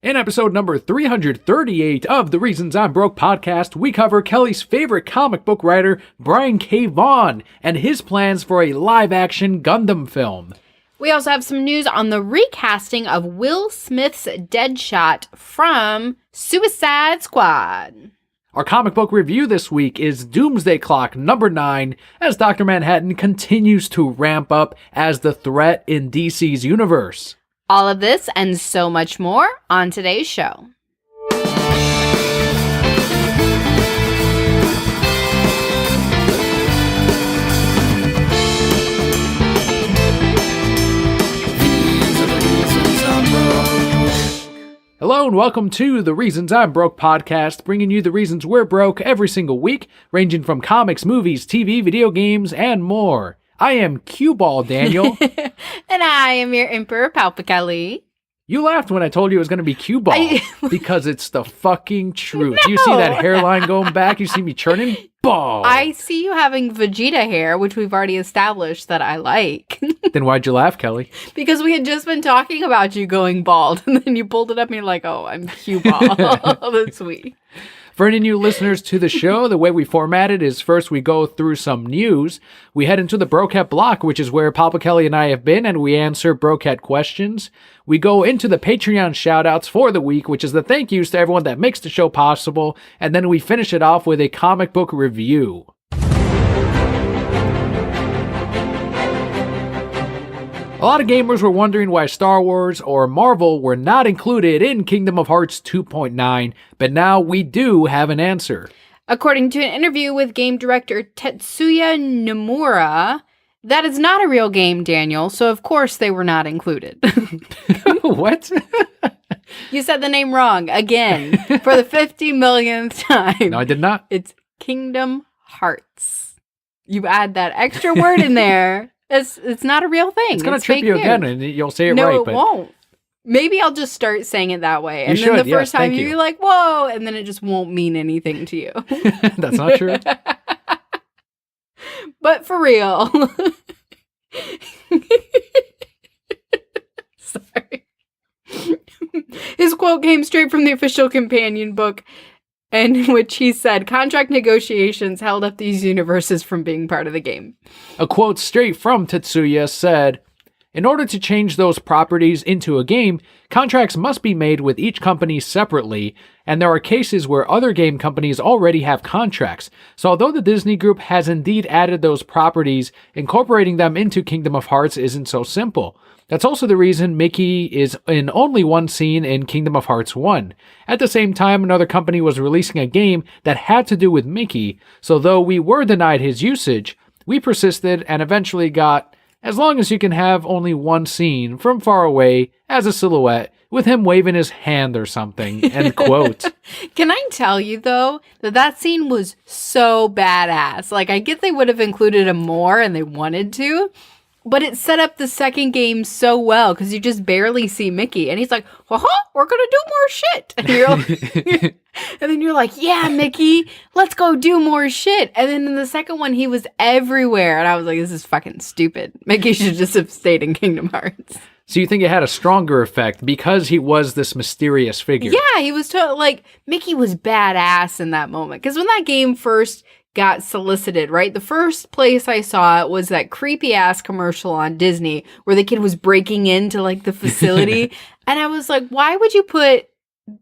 In episode number 338 of the Reasons I'm Broke podcast, we cover Kelly's favorite comic book writer, Brian K. Vaughan, and his plans for a live-action Gundam film. We also have some news on the recasting of Will Smith's Deadshot from Suicide Squad. Our comic book review this week is Doomsday Clock number 9, as Dr. Manhattan continues to ramp up as the threat in DC's universe. All of this and so much more on today's show. Hello and welcome to the Reasons I'm Broke podcast, bringing you the reasons we're broke every single week, ranging from comics, movies, TV, video games, and more. I am Q-Ball Daniel. And I am your Emperor Kelli. You laughed when I told you it was going to be Q-Ball because it's the fucking truth. No. You see that hairline going back? You see me churning? Ball. I see you having Vegeta hair, which we've already established that I like. Then why'd you laugh, Kelly? Because we had just been talking about you going bald, and then you pulled it up and you're like, oh, I'm Q-Ball this week. For any new listeners to the show, the way we format it is first we go through some news. We head into the Brocat block, which is where Papa Kelly and I have been, and we answer Brocat questions. We go into the Patreon shoutouts for the week, which is the thank yous to everyone that makes the show possible. And then we finish it off with a comic book review. A lot of gamers were wondering why Star Wars or Marvel were not included in Kingdom of Hearts 2.9, but now we do have an answer. According to an interview with game director Tetsuya Nomura, that is not a real game, Daniel, so of course they were not included. What? You said the name wrong again for the 50 millionth time. No, I did not. It's Kingdom Hearts. You add that extra word in there. It's not a real thing. It's going to trip you again, and you'll say it right. right. No, it won't. Maybe I'll just start saying it that way. And you then should, the first time you. you're like, whoa, and then it just won't mean anything to you. That's not true. But for real. Sorry. His quote came straight from the official companion book, in which he said, contract negotiations held up these universes from being part of the game. A quote straight from Tetsuya said, "In order to change those properties into a game, contracts must be made with each company separately, and there are cases where other game companies already have contracts. So although the Disney Group has indeed added those properties, incorporating them into Kingdom of Hearts isn't so simple. That's also the reason Mickey is in only one scene in Kingdom of Hearts 1. At the same time, another company was releasing a game that had to do with Mickey, so though we were denied his usage, we persisted and eventually got, as long as you can have only one scene from far away as a silhouette with him waving his hand or something," end quote. Can I tell you, though, that scene was so badass. Like, I get they would have included him more and they wanted to, but it set up the second game so well because you just barely see Mickey. And he's like, we're going to do more shit. And, you're like, and then you're like, yeah, Mickey, let's go do more shit. And then in the second one, he was everywhere. And I was like, this is fucking stupid. Mickey should just have stayed in Kingdom Hearts. So you think it had a stronger effect because he was this mysterious figure? Yeah, he was like, Mickey was badass in that moment. Because when that game first got solicited, right? The first place I saw it was that creepy ass commercial on Disney where the kid was breaking into like the facility. And I was like, why would you put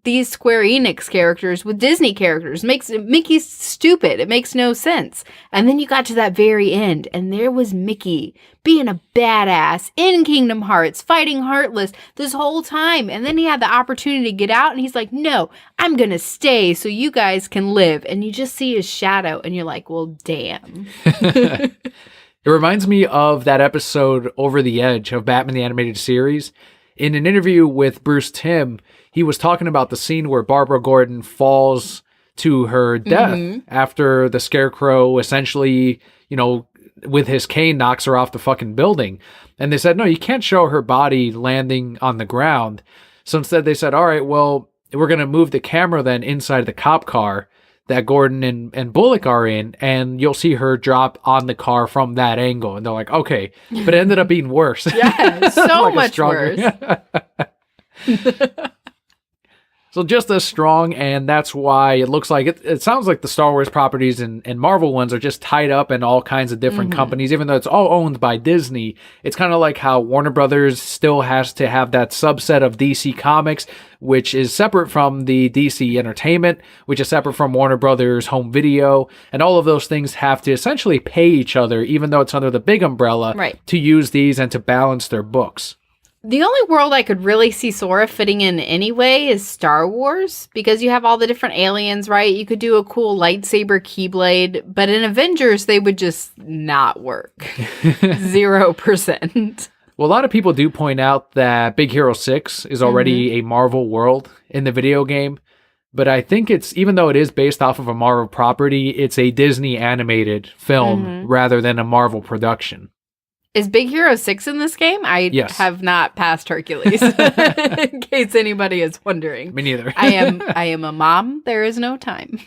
these Square Enix characters with Disney characters? Mickey's stupid. It makes no sense. And then you got to that very end and there was Mickey being a badass in Kingdom Hearts, fighting Heartless this whole time. And then he had the opportunity to get out and he's like, no, I'm going to stay so you guys can live. And you just see his shadow and you're like, well, damn. It reminds me of that episode Over the Edge of Batman the Animated Series. In an interview with Bruce Timm, he was talking about the scene where Barbara Gordon falls to her death after the Scarecrow essentially, with his cane knocks her off the fucking building. And they said, no, you can't show her body landing on the ground. So instead they said, all right, well, we're going to move the camera then inside the cop car that Gordon and Bullock are in, and you'll see her drop on the car from that angle. And they're like, okay. But it ended up being worse. Yeah, so like much worse. So just as strong, and that's why it looks like it sounds like the Star Wars properties and Marvel ones are just tied up in all kinds of different companies, even though it's all owned by Disney. It's kind of like how Warner Brothers still has to have that subset of DC Comics, which is separate from the DC Entertainment, which is separate from Warner Brothers Home Video, and all of those things have to essentially pay each other, even though it's under the big umbrella, to use these and to balance their books. The only world I could really see Sora fitting in anyway is Star Wars, because you have all the different aliens, right? You could do a cool lightsaber keyblade, but in Avengers, they would just not work. 0%. Well, a lot of people do point out that Big Hero 6 is already a Marvel world in the video game, but I think it's, even though it is based off of a Marvel property, it's a Disney animated film rather than a Marvel production. Is Big Hero 6 in this game? I have not passed Hercules, in case anybody is wondering. Me neither. I am a mom. There is no time.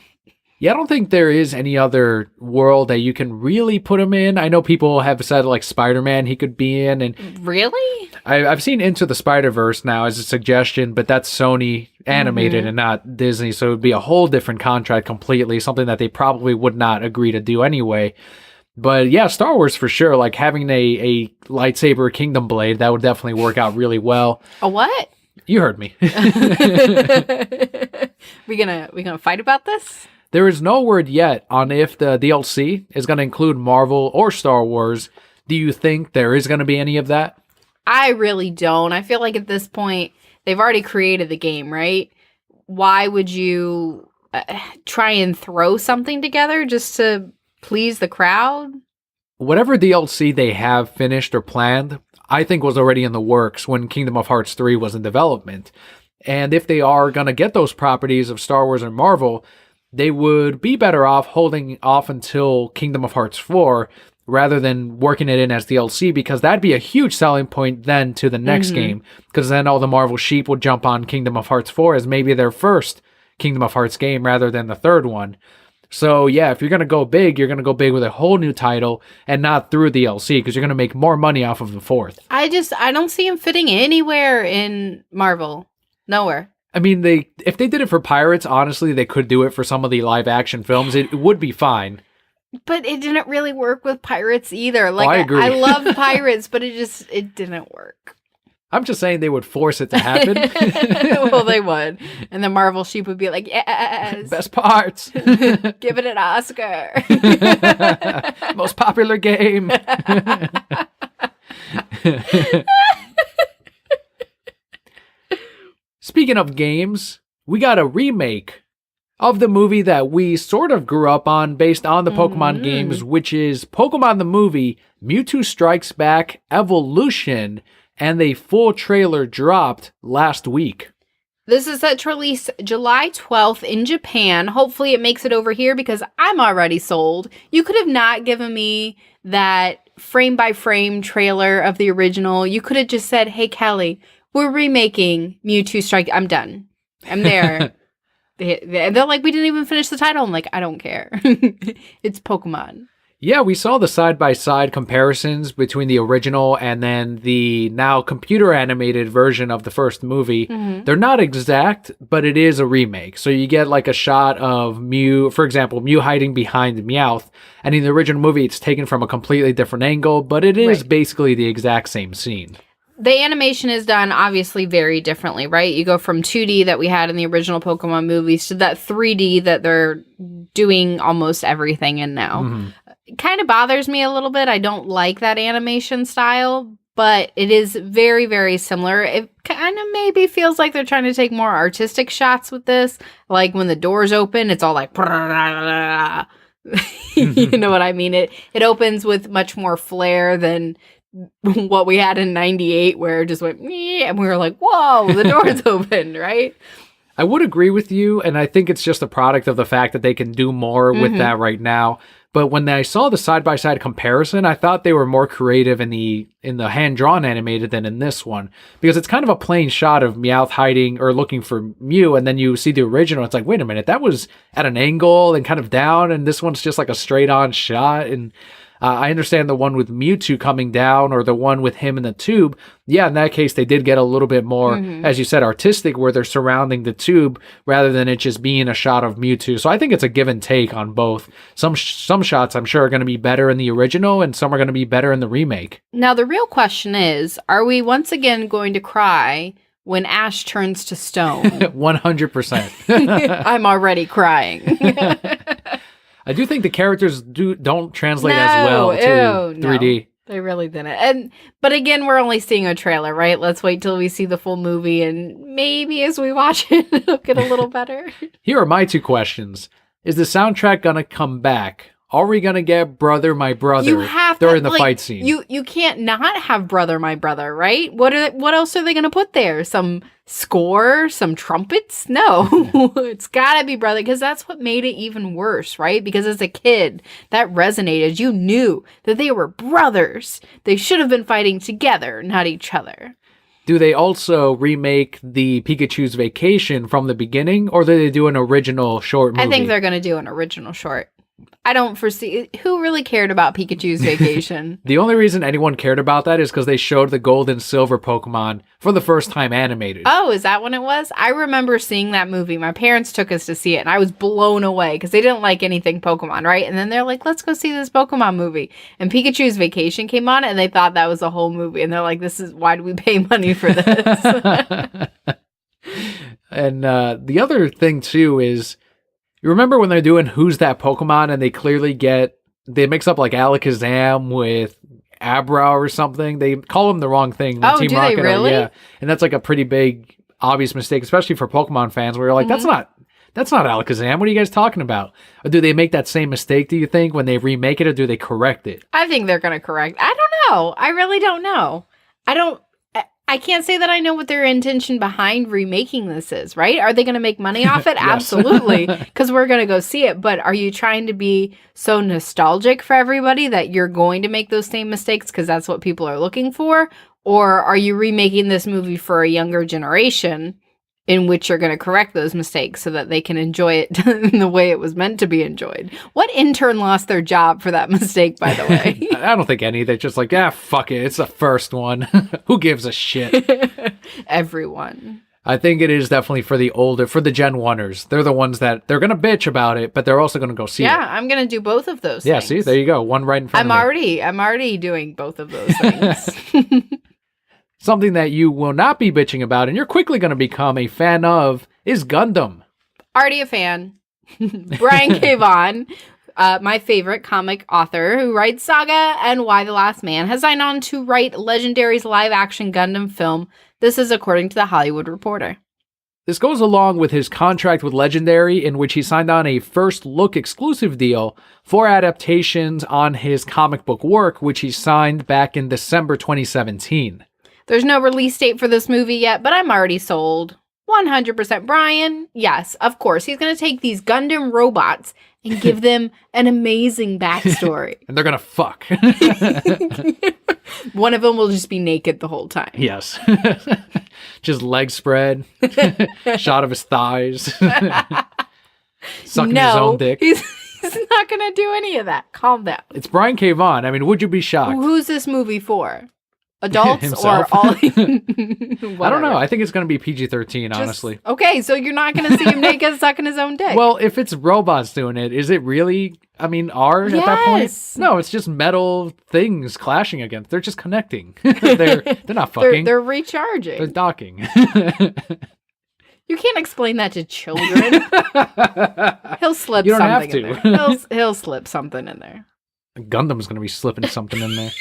Yeah, I don't think there is any other world that you can really put him in. I know people have said like Spider-Man he could be in. And really? I've seen Into the Spider-Verse now as a suggestion, but that's Sony animated and not Disney. So it would be a whole different contract completely, something that they probably would not agree to do anyway. But yeah, Star Wars for sure. Like having a lightsaber kingdom blade, that would definitely work out really well. A what? You heard me. We gonna fight about this? There is no word yet on if the DLC is going to include Marvel or Star Wars. Do you think there is going to be any of that? I really don't. I feel like at this point, they've already created the game, right? Why would you try and throw something together just to please the crowd? Whatever DLC they have finished or planned, I think was already in the works when Kingdom of Hearts 3 was in development. And if they are going to get those properties of Star Wars and Marvel, they would be better off holding off until Kingdom of Hearts 4 rather than working it in as DLC, because that'd be a huge selling point then to the next game, because then all the Marvel sheep would jump on Kingdom of Hearts 4 as maybe their first Kingdom of Hearts game rather than the third one. So yeah, if you're going to go big, you're going to go big with a whole new title and not through DLC, because you're going to make more money off of the fourth. I don't see him fitting anywhere in Marvel. Nowhere. I mean, if they did it for Pirates, honestly, they could do it for some of the live action films. It would be fine. But it didn't really work with Pirates either. Like, I agree. I love Pirates, but it didn't work. I'm just saying they would force it to happen. Well, they would. And the Marvel sheep would be like, yes. Best parts. Give it an Oscar. Most popular game. Speaking of games, we got a remake of the movie that we sort of grew up on based on the Pokemon games, which is Pokemon the Movie, Mewtwo Strikes Back Evolution, and a full trailer dropped last week. This is set to release July 12th in Japan. Hopefully it makes it over here because I'm already sold. You could have not given me that frame-by-frame trailer of the original. You could have just said, hey, Kelli, we're remaking Mewtwo Strike. I'm done. I'm there. They're like, we didn't even finish the title. I'm like, I don't care. It's Pokemon. Yeah, we saw the side-by-side comparisons between the original and then the now computer-animated version of the first movie. They're not exact, but it is a remake. So you get like a shot of Mew, for example, Mew hiding behind Meowth. And in the original movie, it's taken from a completely different angle, but it is basically the exact same scene. The animation is done obviously very differently, right? You go from 2D that we had in the original Pokemon movies to that 3D that they're doing almost everything in now. It kind of bothers me a little bit. I don't like that animation style, but it is very, very similar. It kind of maybe feels like they're trying to take more artistic shots with this. Like when the doors open, it's all like... You know what I mean? It opens with much more flair than what we had in 98, where it just went, and we were like, whoa, the door's open, right? I would agree with you, and I think it's just a product of the fact that they can do more with that right now. But when I saw the side-by-side comparison, I thought they were more creative in the hand-drawn animated than in this one. Because it's kind of a plain shot of Meowth hiding or looking for Mew, and then you see the original, it's like, wait a minute, that was at an angle and kind of down, and this one's just like a straight-on shot, and I understand the one with Mewtwo coming down or the one with him in the tube. Yeah, in that case, they did get a little bit more, as you said, artistic, where they're surrounding the tube rather than it just being a shot of Mewtwo. So I think it's a give and take on both. Some shots, I'm sure, are going to be better in the original, and some are going to be better in the remake. Now, the real question is, are we once again going to cry when Ash turns to stone? 100%. I'm already crying. I do think the characters don't translate as well to 3D. No, they really didn't. But again, we're only seeing a trailer, right? Let's wait till we see the full movie, and maybe as we watch it, it'll get a little better. Here are my 2 questions. Is the soundtrack gonna come back? Are we gonna get Brother My Brother during the fight scene? You can't not have Brother My Brother, right? What else are they gonna put there? Some score? Some trumpets? No. It's gotta be Brother, because that's what made it even worse, right? Because as a kid, that resonated. You knew that they were brothers. They should have been fighting together, not each other. Do they also remake the Pikachu's Vacation from the beginning, or do they do an original short movie? I think they're gonna do an original short. I don't foresee... Who really cared about Pikachu's Vacation? The only reason anyone cared about that is because they showed the gold and silver Pokemon for the first time animated. Oh, is that when it was? I remember seeing that movie. My parents took us to see it, and I was blown away because they didn't like anything Pokemon, right? And then they're like, let's go see this Pokemon movie. And Pikachu's Vacation came on, and they thought that was the whole movie. And they're like, why do we pay money for this? And the other thing, too, is... You remember when they're doing Who's That Pokemon and they mix up like Alakazam with Abra or something? They call them the wrong thing. Oh, do they really? Yeah. And that's like a pretty big, obvious mistake, especially for Pokemon fans where you're like, that's not Alakazam. What are you guys talking about? Or do they make that same mistake, do you think, when they remake it, or do they correct it? I think they're going to correct. I don't know. I really don't know. I can't say that I know what their intention behind remaking this is, right? Are they going to make money off it? Absolutely, because we're going to go see it. But are you trying to be so nostalgic for everybody that you're going to make those same mistakes because that's what people are looking for? Or are you remaking this movie for a younger generation in which you're going to correct those mistakes so that they can enjoy it in the way it was meant to be enjoyed? What intern lost their job for that mistake, by the way? I don't think any. They're just like, fuck it. It's the first one. Who gives a shit? Everyone. I think it is definitely for the Gen 1ers. They're the ones that they're going to bitch about it, but they're also going to go see it. Yeah, I'm going to do both of those things. See, there you go. One right in front of me. I'm already doing both of those things. Something that you will not be bitching about and you're quickly going to become a fan of is Gundam. Already a fan. Brian K. Vaughan, my favorite comic author who writes Saga and Why the Last Man, has signed on to write Legendary's live-action Gundam film. This is according to The Hollywood Reporter. This goes along with his contract with Legendary, in which he signed on a first-look exclusive deal for adaptations on his comic book work, which he signed back in December 2017. There's no release date for this movie yet, but I'm already sold. 100%. Brian, yes, of course. He's going to take these Gundam robots and give them an amazing backstory. And they're going to fuck. One of them will just be naked the whole time. Yes. Just legs spread. Shot of his thighs. Sucking his own dick. He's not going to do any of that. Calm down. It's Brian K. Vaughan. I mean, would you be shocked? Who's this movie for? Adults Himself? or all? I don't know. I think it's going to be PG-13, honestly. Okay, so you're not going to see him naked sucking his own dick. Well, if it's robots doing it, is it really, R at that point? No, it's just metal things clashing against. They're just connecting. They're not fucking. They're recharging. They're docking. You can't explain that to children. He'll slip you don't something have to. in there. He'll slip something in there. Gundam's going to be slipping something in there.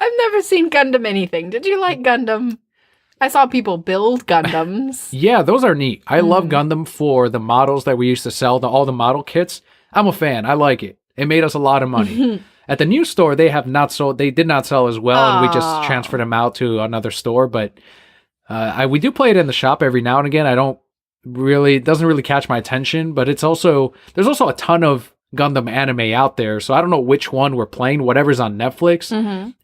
I've never seen Gundam anything. Did you like Gundam? I saw people build Gundams. Yeah, those are neat. I love Gundam for the models that we used to sell, all the model kits. I'm a fan. I like it. It made us a lot of money. At the new store, they did not sell as well, and we just transferred them out to another store. But we do play it in the shop every now and again. It doesn't really catch my attention, but there's also a ton of Gundam anime out there, so I don't know which one we're playing, whatever's on Netflix.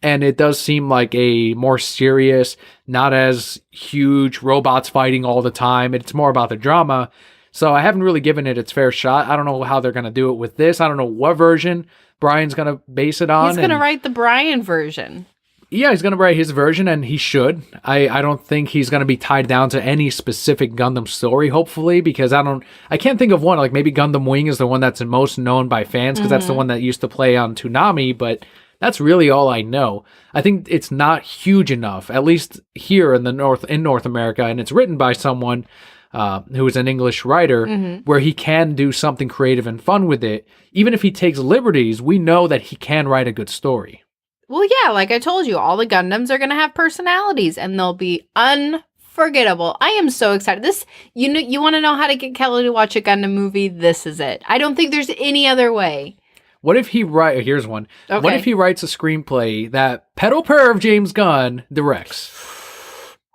And it does seem like a more serious, not as huge robots fighting all the time. It's more about the drama. So I haven't really given it its fair shot. I don't know how they're going to do it with this. I don't know what version Brian's going to base it on. He's going to write the Brian version. Yeah, he's going to write his version, and he should. I don't think he's going to be tied down to any specific Gundam story, hopefully, because I can't think of one. Like, maybe Gundam Wing is the one that's most known by fans, because that's the one that used to play on Toonami, but that's really all I know. I think it's not huge enough, at least here in North America, and it's written by someone who is an English writer, where he can do something creative and fun with it. Even if he takes liberties, we know that he can write a good story. Well, yeah, like I told you, all the Gundams are going to have personalities, and they'll be unforgettable. I am so excited. You want to know how to get Kelli to watch a Gundam movie? This is it. I don't think there's any other way. What if here's one. Okay. What if he writes a screenplay that Pedal Perv James Gunn directs?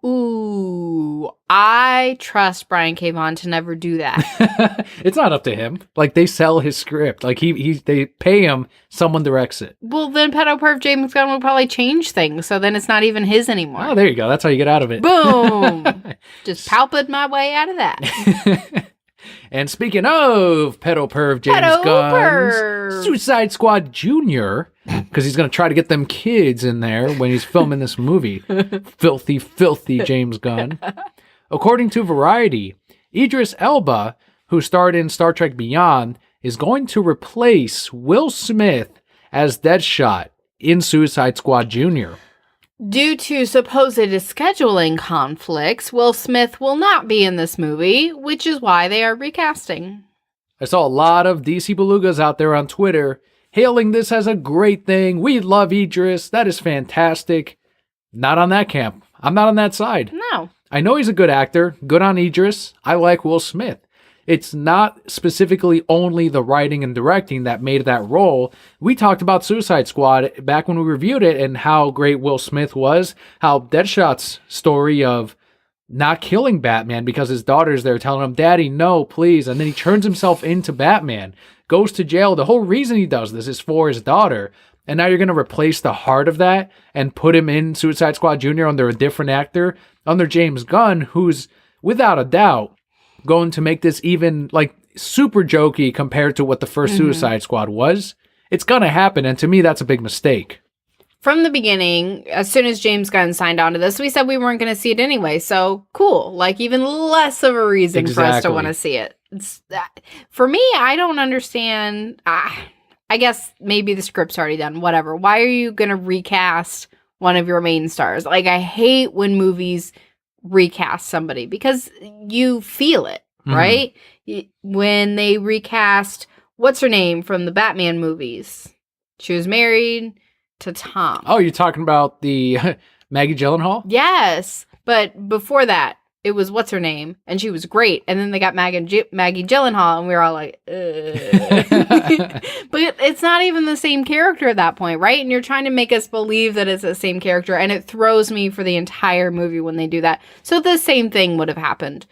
Ooh, I trust Brian K. Vaughan to never do that. It's not up to him. Like, they sell his script. Like, they pay him, someone directs it. Well, then Pedo Perv James Gunn will probably change things, so then it's not even his anymore. Oh, there you go. That's how you get out of it. Boom! Just palpate my way out of that. And speaking of Pedo Perv James Gunn's Suicide Squad Jr., because he's going to try to get them kids in there when he's filming this movie. Filthy, filthy James Gunn. According to Variety, Idris Elba, who starred in Star Trek Beyond, is going to replace Will Smith as Deadshot in Suicide Squad Jr. Due to supposed scheduling conflicts, Will Smith will not be in this movie, which is why they are recasting. I saw a lot of DC Belugas out there on Twitter hailing this as a great thing. We love Idris. That is fantastic. Not on that camp. I'm not on that side. No. I know he's a good actor. Good on Idris. I like Will Smith. It's not specifically only the writing and directing that made that role. We talked about Suicide Squad back when we reviewed it and how great Will Smith was, how Deadshot's story of not killing Batman because his daughter's there telling him, "Daddy, no, please." And then he turns himself into Batman, goes to jail. The whole reason he does this is for his daughter. And now you're going to replace the heart of that and put him in Suicide Squad Jr. under a different actor, under James Gunn, who's, without a doubt, going to make this even like super jokey compared to what the first Suicide Squad was. It's gonna happen, and to me that's a big mistake. From the beginning, as soon as James Gunn signed on to this, we said we weren't going to see it anyway, so cool. Like, even less of a reason for us to want to see it. For me, I don't understand. I guess maybe the script's already done, whatever. Why are you going to recast one of your main stars? Like, I hate when movies recast somebody because you feel it, right? When they recast, what's her name from the Batman movies? She was married to Tom. Oh, you're talking about the Maggie Gyllenhaal? Yes, but before that, it was what's her name, and she was great. And then they got Maggie Gyllenhaal, and we were all like, ugh. But it's not even the same character at that point, right? And you're trying to make us believe that it's the same character, and it throws me for the entire movie when they do that. So the same thing would have happened.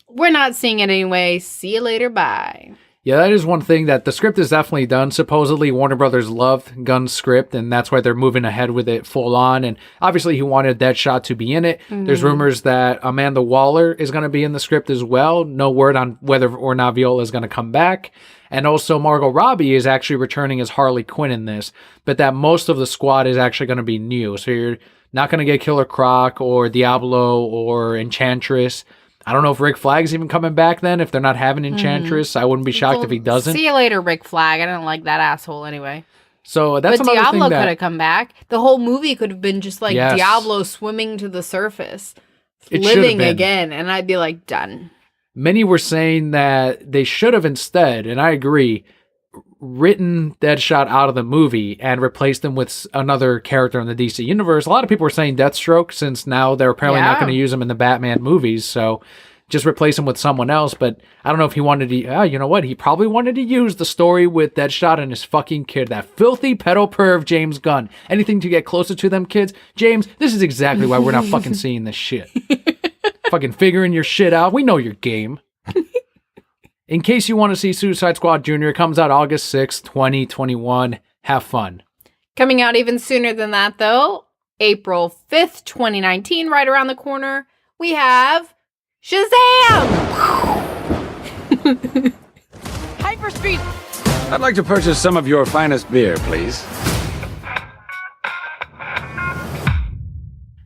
We're not seeing it anyway. See you later. Bye. Yeah, that is one thing that the script is definitely done. Supposedly, Warner Brothers loved Gunn's script, and that's why they're moving ahead with it full on. And obviously, he wanted Deadshot to be in it. There's rumors that Amanda Waller is going to be in the script as well. No word on whether or not Viola is going to come back. And also, Margot Robbie is actually returning as Harley Quinn in this, but that most of the squad is actually going to be new. So you're not going to get Killer Croc or Diablo or Enchantress. I don't know if Rick Flag's even coming back then, if they're not having Enchantress. I wouldn't be shocked if he doesn't. See you later, Rick Flag. I don't like that asshole anyway. So that's but another Diablo thing that could have come back. The whole movie could have been just like Diablo swimming to the surface, living again, and I'd be like, done. Many were saying that they should have instead, and I agree, written Deadshot out of the movie and replaced him with another character in the DC universe. A lot of people were saying Deathstroke, since now they're apparently not going to use him in the Batman movies, so just replace him with someone else. But I don't know if he wanted to, you know what, he probably wanted to use the story with Deadshot and his fucking kid, that filthy pedo perv James Gunn. Anything to get closer to them kids. James, this is exactly why we're not fucking seeing this shit. Fucking figuring your shit out. We know your game. In case you want to see Suicide Squad Jr., it comes out August 6th, 2021. Have fun. Coming out even sooner than that, though, April 5th, 2019, right around the corner, we have Shazam! Hyperspeed! I'd like to purchase some of your finest beer, please.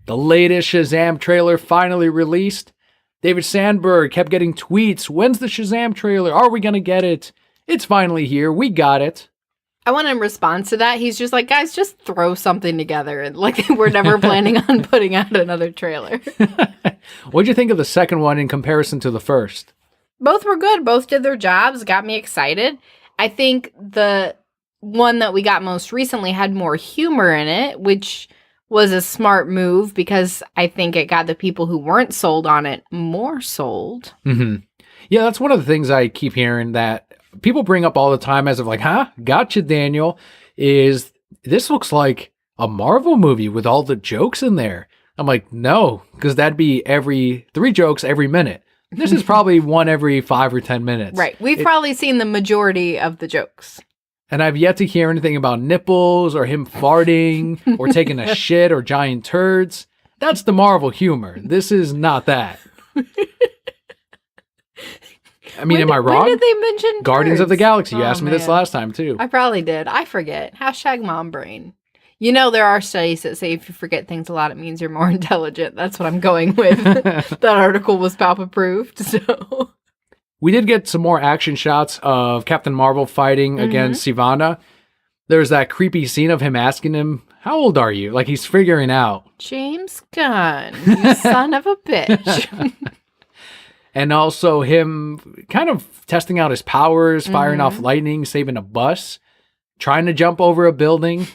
The latest Shazam trailer finally released. David Sandberg kept getting tweets. When's the Shazam trailer? Are we going to get it? It's finally here. We got it. I want in response to that, he's just like, guys, just throw something together. And like, we're never planning on putting out another trailer. What'd you think of the second one in comparison to the first? Both were good. Both did their jobs. Got me excited. I think the one that we got most recently had more humor in it, which was a smart move because I think it got the people who weren't sold on it more sold. Mm-hmm. Yeah, that's one of the things I keep hearing that people bring up all the time as of like, gotcha, Daniel, is this looks like a Marvel movie with all the jokes in there. I'm like, no, because that'd be 3 jokes every minute. This is probably one every 5 or 10 minutes. Right. We've probably seen the majority of the jokes. And I've yet to hear anything about nipples or him farting or taking a shit or giant turds. That's the Marvel humor. This is not that. I mean, am I wrong? When did they mention Guardians turds? of the Galaxy. You asked me this Man. last time, too. I probably did. I forget. Hashtag mom brain. You know, there are studies that say if you forget things a lot, it means you're more intelligent. That's what I'm going with. That article was PALP approved, so... We did get some more action shots of Captain Marvel fighting against Sivana. There's that creepy scene of him asking him, how old are you? Like he's figuring out. James Gunn, you son of a bitch. And also him kind of testing out his powers, firing off lightning, saving a bus, trying to jump over a building,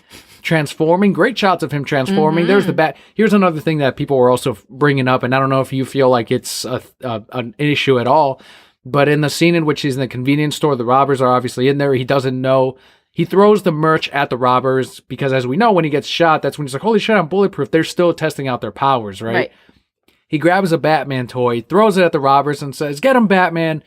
transforming. Great shots of him transforming. There's the bat. Here's another thing that people were also bringing up, and I don't know if you feel like it's an issue at all. But in the scene in which he's in the convenience store, the robbers are obviously in there. He doesn't know. He throws the merch at the robbers because, as we know, when he gets shot, that's when he's like, holy shit, I'm bulletproof. They're still testing out their powers, right? He grabs a Batman toy, throws it at the robbers, and says, get him, Batman.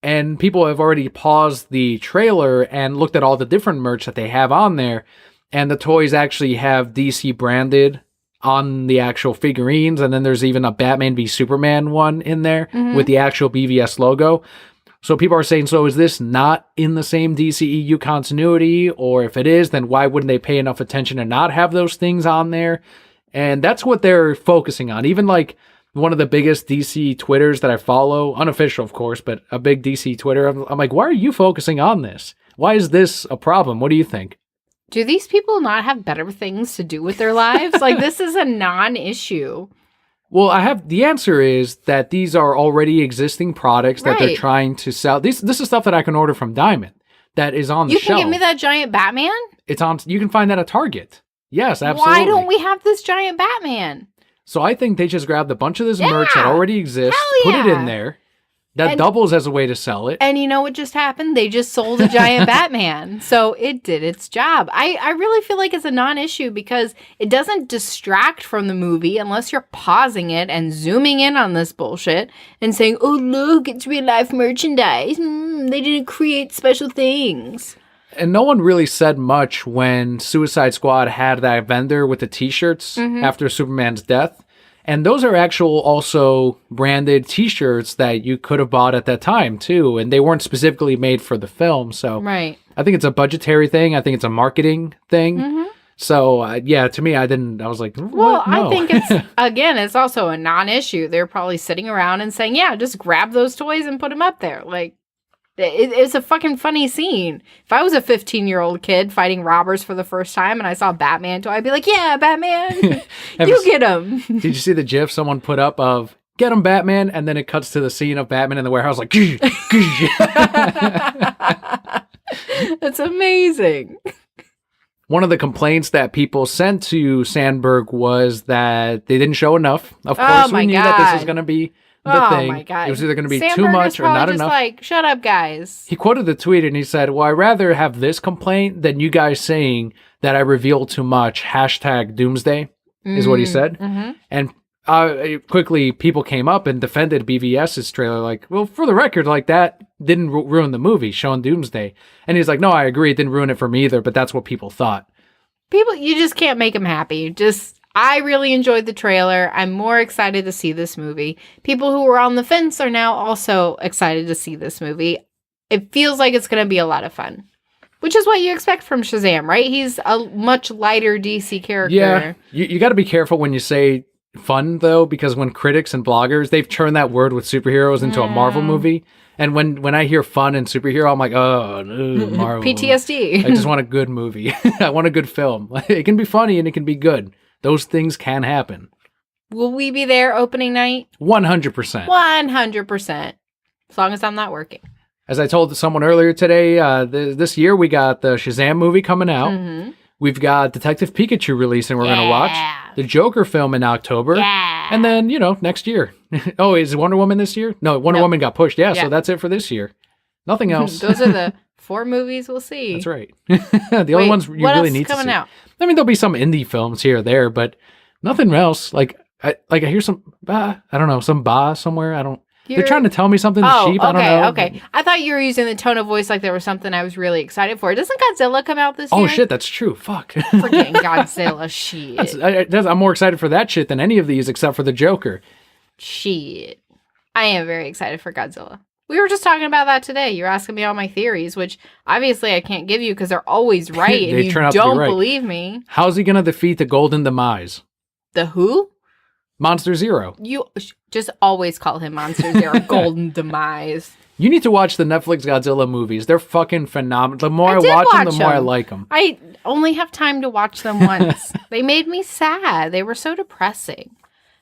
And people have already paused the trailer and looked at all the different merch that they have on there. And the toys actually have DC branded on the actual figurines, and then there's even a Batman v Superman one in there with the actual BVS logo. So people are saying, so is this not in the same DCEU continuity? Or if it is, then why wouldn't they pay enough attention to not have those things on there? And that's what they're focusing on. Even like one of the biggest DC Twitters that I follow, unofficial of course, but a big DC Twitter, I'm like, why are you focusing on this? Why is this a problem? What do you think? Do these people not have better things to do with their lives? Like, this is a non-issue. Well, the answer is that these are already existing products that they're trying to sell. This is stuff that I can order from Diamond that is on the shelf. You can give me that giant Batman? It's on. You can find that at Target. Yes, absolutely. Why don't we have this giant Batman? So I think they just grabbed a bunch of this merch that already exists, put it in there. That doubles as a way to sell it. And you know what just happened? They just sold a giant Batman. So it did its job. I really feel like it's a non-issue because it doesn't distract from the movie unless you're pausing it and zooming in on this bullshit and saying, oh, look, it's real life merchandise. They didn't create special things. And no one really said much when Suicide Squad had that vendor with the t-shirts after Superman's death. And those are actual also branded t-shirts that you could have bought at that time too. And they weren't specifically made for the film. So I think it's a budgetary thing. I think it's a marketing thing. So yeah, to me, I was like, what? Well, No. I think it's also a non-issue. They're probably sitting around and saying, yeah, just grab those toys and put them up there. Like, it's a fucking funny scene. If I was a 15-year-old kid fighting robbers for the first time and I saw Batman toy, I'd be like, yeah, Batman, you get him. Did you see the GIF someone put up of get him, Batman? And then it cuts to the scene of Batman in the warehouse like, That's amazing. One of the complaints that people sent to Sandberg was that they didn't show enough. Of course, we knew that this was going to be the thing. My God. It was either going to be Sandberg too much or not just enough. Like, shut up, guys. He quoted the tweet and he said, well, I'd rather have this complaint than you guys saying that I revealed too much. Hashtag Doomsday is what he said. And quickly, people came up and defended BVS's trailer. Like, well, for the record, like that didn't ruin the movie, showing Doomsday. And he's like, no, I agree. It didn't ruin it for me either, but that's what people thought. People, you just can't make them happy. I really enjoyed the trailer. I'm more excited to see this movie. People who were on the fence are now also excited to see this movie. It feels like it's going to be a lot of fun, which is what you expect from Shazam, right? He's a much lighter DC character. Yeah, you got to be careful when you say fun, though, because when critics and bloggers, they've turned that word with superheroes into a Marvel movie. And when I hear fun and superhero, I'm like, oh, Marvel. PTSD. I just want a good movie. I want a good film. It can be funny and it can be good. Those things can happen. Will we be there opening night? 100%. 100%. As long as I'm not working. As I told someone earlier today, this year we got the Shazam movie coming out. Mm-hmm. We've got Detective Pikachu releasing we're going to watch. The Joker film in October. Yeah. And then, next year. Oh, is Wonder Woman this year? No, Wonder Woman got pushed. Yeah, so that's it for this year. Nothing else. Those are the 4 movies we'll see. That's right. The only ones you really need to see. What else coming out? I mean, there'll be some indie films here or there, but nothing else. I hear some, I don't know, some somewhere. They're trying to tell me something cheap. I don't know. Okay. I thought you were using the tone of voice like there was something I was really excited for. Doesn't Godzilla come out this year? Oh, shit, that's true. Fuck. Freaking Godzilla, shit. I'm more excited for that shit than any of these except for the Joker. Shit. I am very excited for Godzilla. We were just talking about that today. You're asking me all my theories, which obviously I can't give you because they're always right and you don't believe me. How's he going to defeat the Golden Demise? The who? Monster Zero. You just always call him Monster Zero. Golden Demise. You need to watch the Netflix Godzilla movies. They're fucking phenomenal. The more I watch them, the more I like them. I only have time to watch them once. They made me sad. They were so depressing.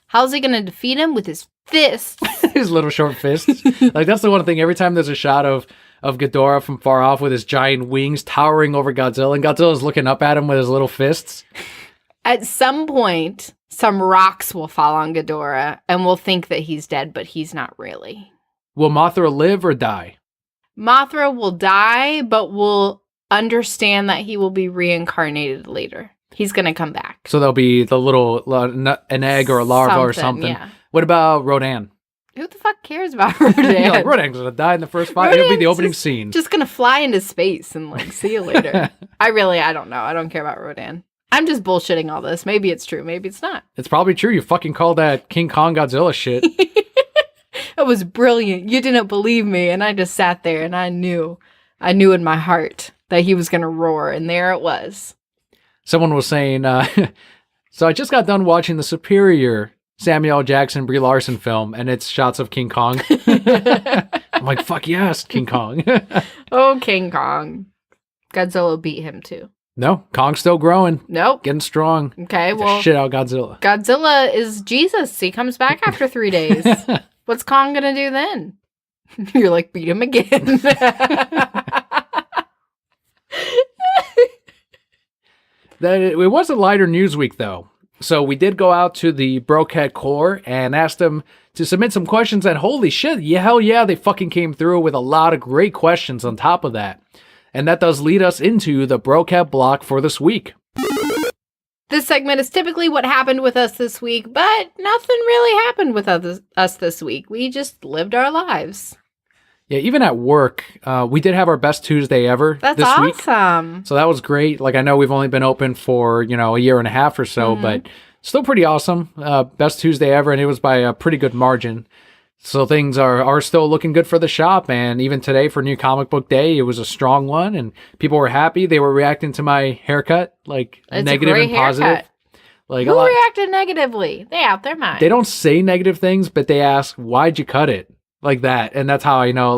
How's he going to defeat him? With his fists. His little short fists. That's the one thing. Every time there's a shot of Ghidorah from far off with his giant wings towering over Godzilla, and Godzilla's looking up at him with his little fists. At some point, some rocks will fall on Ghidorah, and we'll think that he's dead, but he's not really. Will Mothra live or die? Mothra will die, but we'll understand that he will be reincarnated later. He's going to come back. So there'll be the little, an egg or a larva or something. Yeah. What about Rodan? Who the fuck cares about Rodan? Rodan's going to die in the first 5. It'll be the opening scene. Just going to fly into space and see you later. I don't know. I don't care about Rodan. I'm just bullshitting all this. Maybe it's true. Maybe it's not. It's probably true. You fucking called that King Kong Godzilla shit. It was brilliant. You didn't believe me, and I just sat there, and I knew in my heart that he was going to roar, and there it was. Someone was saying, so I just got done watching the Superior Samuel L. Jackson, Brie Larson film, and it's shots of King Kong. I'm like, fuck yes, King Kong. Oh, King Kong. Godzilla beat him, too. No, Kong's still growing. Nope. Getting strong. Okay, well. Shit out Godzilla. Godzilla is Jesus. He comes back after 3 days. What's Kong gonna do then? You're like, beat him again. It was a lighter news week, though. So we did go out to the Brocat Corps and asked them to submit some questions, and holy shit, hell yeah, they fucking came through with a lot of great questions on top of that. And that does lead us into the Brocat block for this week. This segment is typically what happened with us this week, but nothing really happened with us this week. We just lived our lives. Yeah, even at work, we did have our best Tuesday ever this week. That's awesome. So that was great. I know we've only been open for, a year and a half or so, but still pretty awesome. Best Tuesday ever, and it was by a pretty good margin. So things are still looking good for the shop, and even today for New Comic Book Day, it was a strong one, and people were happy. They were reacting to my haircut, it's negative and positive. Haircut. Who reacted negatively? They out their mind. They don't say negative things, but they ask, why'd you cut it? Like that. And that's how I know,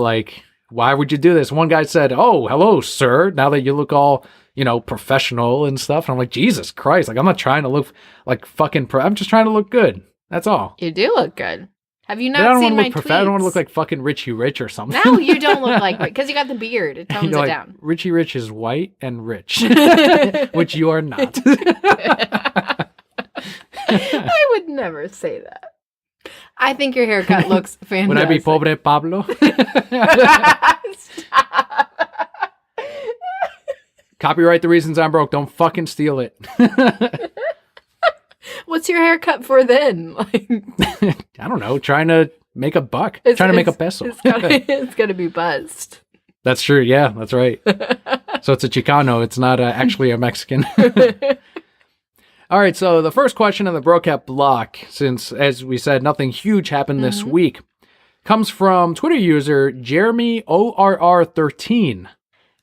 why would you do this? One guy said, oh, hello, sir. Now that you look all, professional and stuff. And I'm like, Jesus Christ. I'm not trying to look like fucking I'm just trying to look good. That's all. You do look good. Have you not seen my tweets? I don't want to look like fucking Richie Rich or something. No, you don't look like because you got the beard. It tones it down. Richie Rich is white and rich, which you are not. I would never say that. I think your haircut looks fantastic. Would I be pobre Pablo? Stop. Copyright the reasons I'm broke. Don't fucking steal it. What's your haircut for then? I don't know. Trying to make a buck. Trying to make a peso. It's gonna be buzzed. That's true. Yeah, that's right. So it's a Chicano. It's not actually a Mexican. All right, so the first question on the Brocat block, since, as we said, nothing huge happened this week, comes from Twitter user Jeremy ORR13.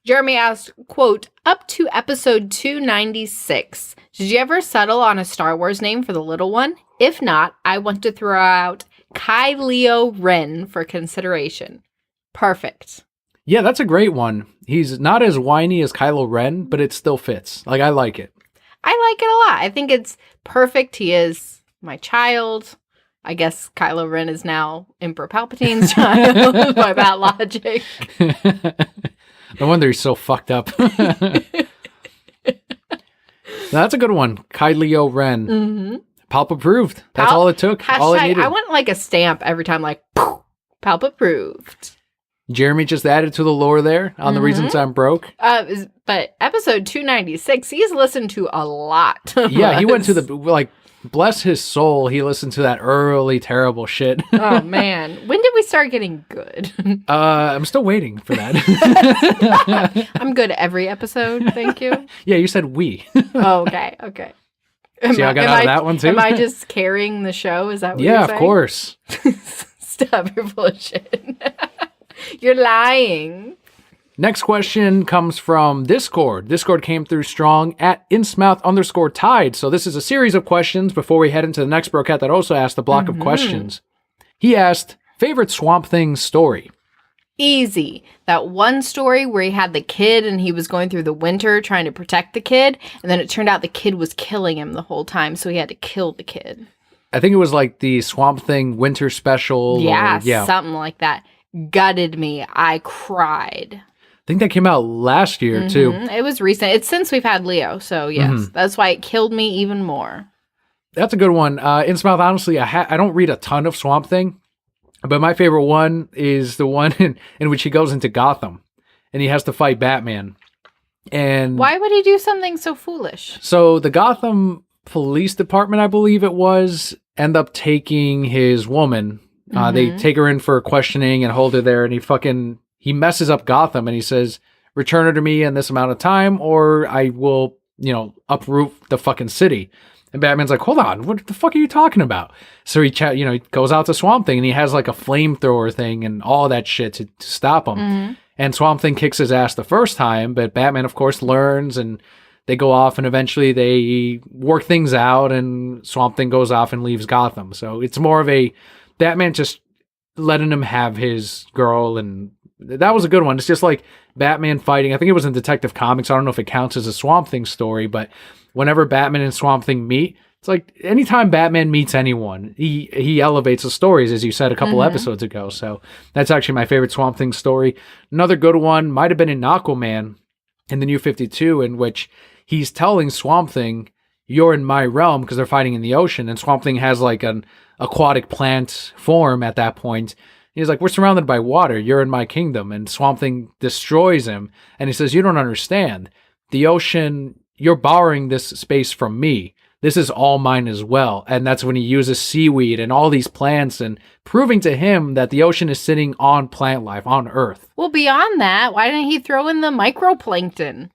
Jeremy asked, quote, up to episode 296, did you ever settle on a Star Wars name for the little one? If not, I want to throw out Kylo Ren for consideration. Perfect. Yeah, that's a great one. He's not as whiny as Kylo Ren, but it still fits. Like, I like it. I like it a lot. I think it's perfect. He is my child. I guess Kylo Ren is now Emperor Palpatine's child by that logic. No wonder he's so fucked up. That's a good one. Kylo Ren. Mm-hmm. Palp approved. That's all it took. All it needed. I want like a stamp every time, like, Palp approved. Jeremy just added to the lore there on the reasons I'm broke. But episode 296, he's listened to a lot. Yeah, he went to the, like, bless his soul, he listened to that early terrible shit. Oh, man. When did we start getting good? I'm still waiting for that. I'm good every episode, thank you. Yeah, you said we. Oh, okay. See, I got out of that one, too? Am I just carrying the show? Is that what you're saying? Yeah, of course. Stop, you're full of shit. You're lying. Next question comes from Discord. Discord came through strong at Innsmouth_Tide. So this is a series of questions before we head into the next Brocat that also asked a block of questions. He asked, favorite Swamp Thing story? Easy. That one story where he had the kid and he was going through the winter trying to protect the kid. And then it turned out the kid was killing him the whole time. So he had to kill the kid. I think it was like the Swamp Thing winter special. Yeah, something like that. Gutted me. I cried. I think that came out last year, too. It was recent. It's since we've had Leo, so yes. That's why it killed me even more. That's a good one. Innsmouth, honestly, I don't read a ton of Swamp Thing, but my favorite one is the one in which he goes into Gotham, and he has to fight Batman. And why would he do something so foolish? So the Gotham Police Department, I believe it was, end up taking his woman. They take her in for questioning and hold her there, and he messes up Gotham, and he says, return her to me in this amount of time, or I will, uproot the fucking city. And Batman's like, hold on, what the fuck are you talking about? So he goes out to Swamp Thing, and he has like a flamethrower thing and all that shit to stop him. And Swamp Thing kicks his ass the first time, but Batman, of course, learns, and they go off, and eventually they work things out, and Swamp Thing goes off and leaves Gotham. So it's more of a Batman just letting him have his girl, and that was a good one. It's just like Batman fighting. I think it was in Detective Comics. I don't know if it counts as a Swamp Thing story, but whenever Batman and Swamp Thing meet, it's like anytime Batman meets anyone, he elevates the stories, as you said a couple episodes ago. So that's actually my favorite Swamp Thing story. Another good one might have been in Aquaman in the New 52, in which he's telling Swamp Thing, you're in my realm, because they're fighting in the ocean, and Swamp Thing has like an aquatic plant form at that point. He's like, we're surrounded by water. You're in my kingdom. And Swamp Thing destroys him. And he says, you don't understand. The ocean, you're borrowing this space from me. This is all mine as well. And that's when he uses seaweed and all these plants and proving to him that the ocean is sitting on plant life, on Earth. Well, beyond that, why didn't he throw in the microplankton?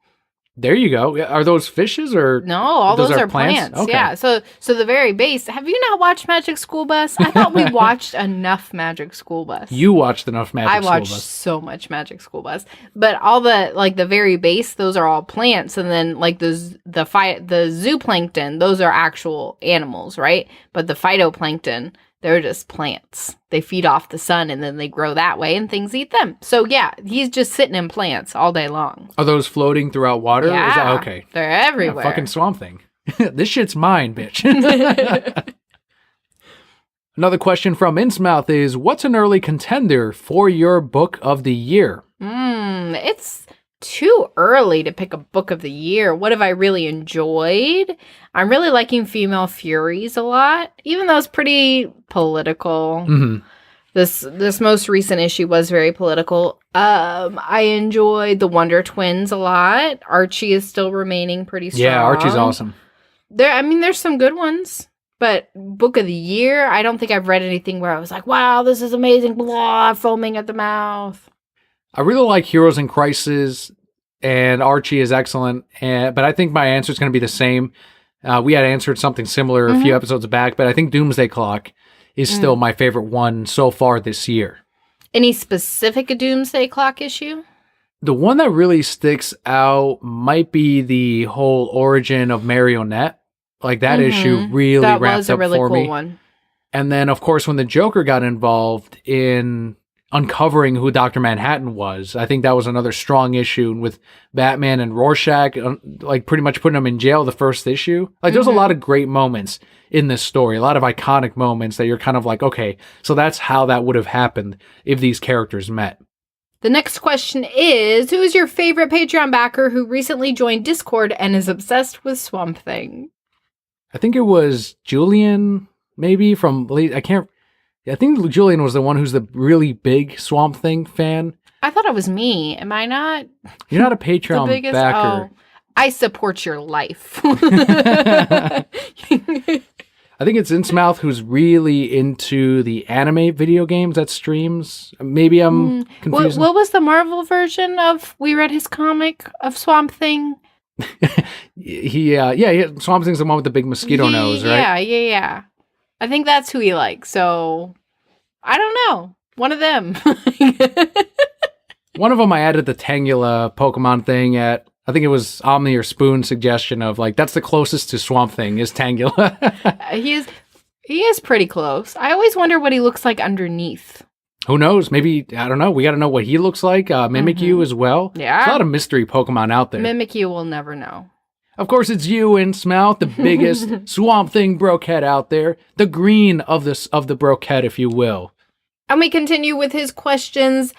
There you go. Are those fishes or no? All those are plants. Okay. Yeah. So the very base. Have you not watched Magic School Bus? I thought we watched enough Magic School Bus. You watched enough Magic School Bus. I watched so much Magic School Bus. But all the very base, those are all plants, and then like the zooplankton, those are actual animals, right? But the phytoplankton, they're just plants. They feed off the sun, and then they grow that way, and things eat them. So, yeah, he's just sitting in plants all day long. Are those floating throughout water? Yeah, Is that, okay. They're everywhere. Yeah, fucking Swamp Thing. This shit's mine, bitch. Another question from Innsmouth is, what's an early contender for your book of the year? It's too early to pick a book of the year. What have I really enjoyed? I'm really liking Female Furies a lot, even though it's pretty political. This most recent issue was very political. I enjoyed the Wonder Twins a lot. Archie is still remaining pretty strong. Yeah, Archie's awesome. There's some good ones. But book of the year, I don't think I've read anything where I was like, wow, this is amazing, blah, foaming at the mouth. I really like Heroes in Crisis, and Archie is excellent. But I think my answer is going to be the same. We had answered something similar a few episodes back, but I think Doomsday Clock is still my favorite one so far this year. Any specific Doomsday Clock issue? The one that really sticks out might be the whole origin of Marionette. Like that issue really That wrapped was a up really for cool me. one. And then, of course, when the Joker got involved in uncovering who Dr. Manhattan was, I think that was another strong issue with Batman and Rorschach, like pretty much putting him in jail the first issue. Like there's a lot of great moments in this story, a lot of iconic moments that you're kind of like, okay, so that's how that would have happened if these characters met. The next question is, who is your favorite Patreon backer who recently joined Discord and is obsessed with Swamp Thing? I think it was Julian, maybe from late. I think Julian was the one who's the really big Swamp Thing fan. I thought it was me. Am I not? You're not a Patreon backer. Oh, I support your life. I think it's Innsmouth who's really into the anime video games that streams. Maybe I'm confused. What was the Marvel version of We Read His Comic of Swamp Thing? Swamp Thing's the one with the big mosquito nose, right? Yeah. I think that's who he likes. So, I don't know. One of them. One of them I added the Tangela Pokemon thing at. I think it was Omni or Spoon's suggestion of like, that's the closest to Swamp Thing is Tangela. He is pretty close. I always wonder what he looks like underneath. Who knows? Maybe, I don't know. We got to know what he looks like. Mimikyu as well. Yeah. There's a lot of mystery Pokemon out there. Mimikyu will never know. Of course, it's you, Innsmouth, the biggest Swamp Thing brokehead out there. The green of the brokehead, if you will. And we continue with his questions.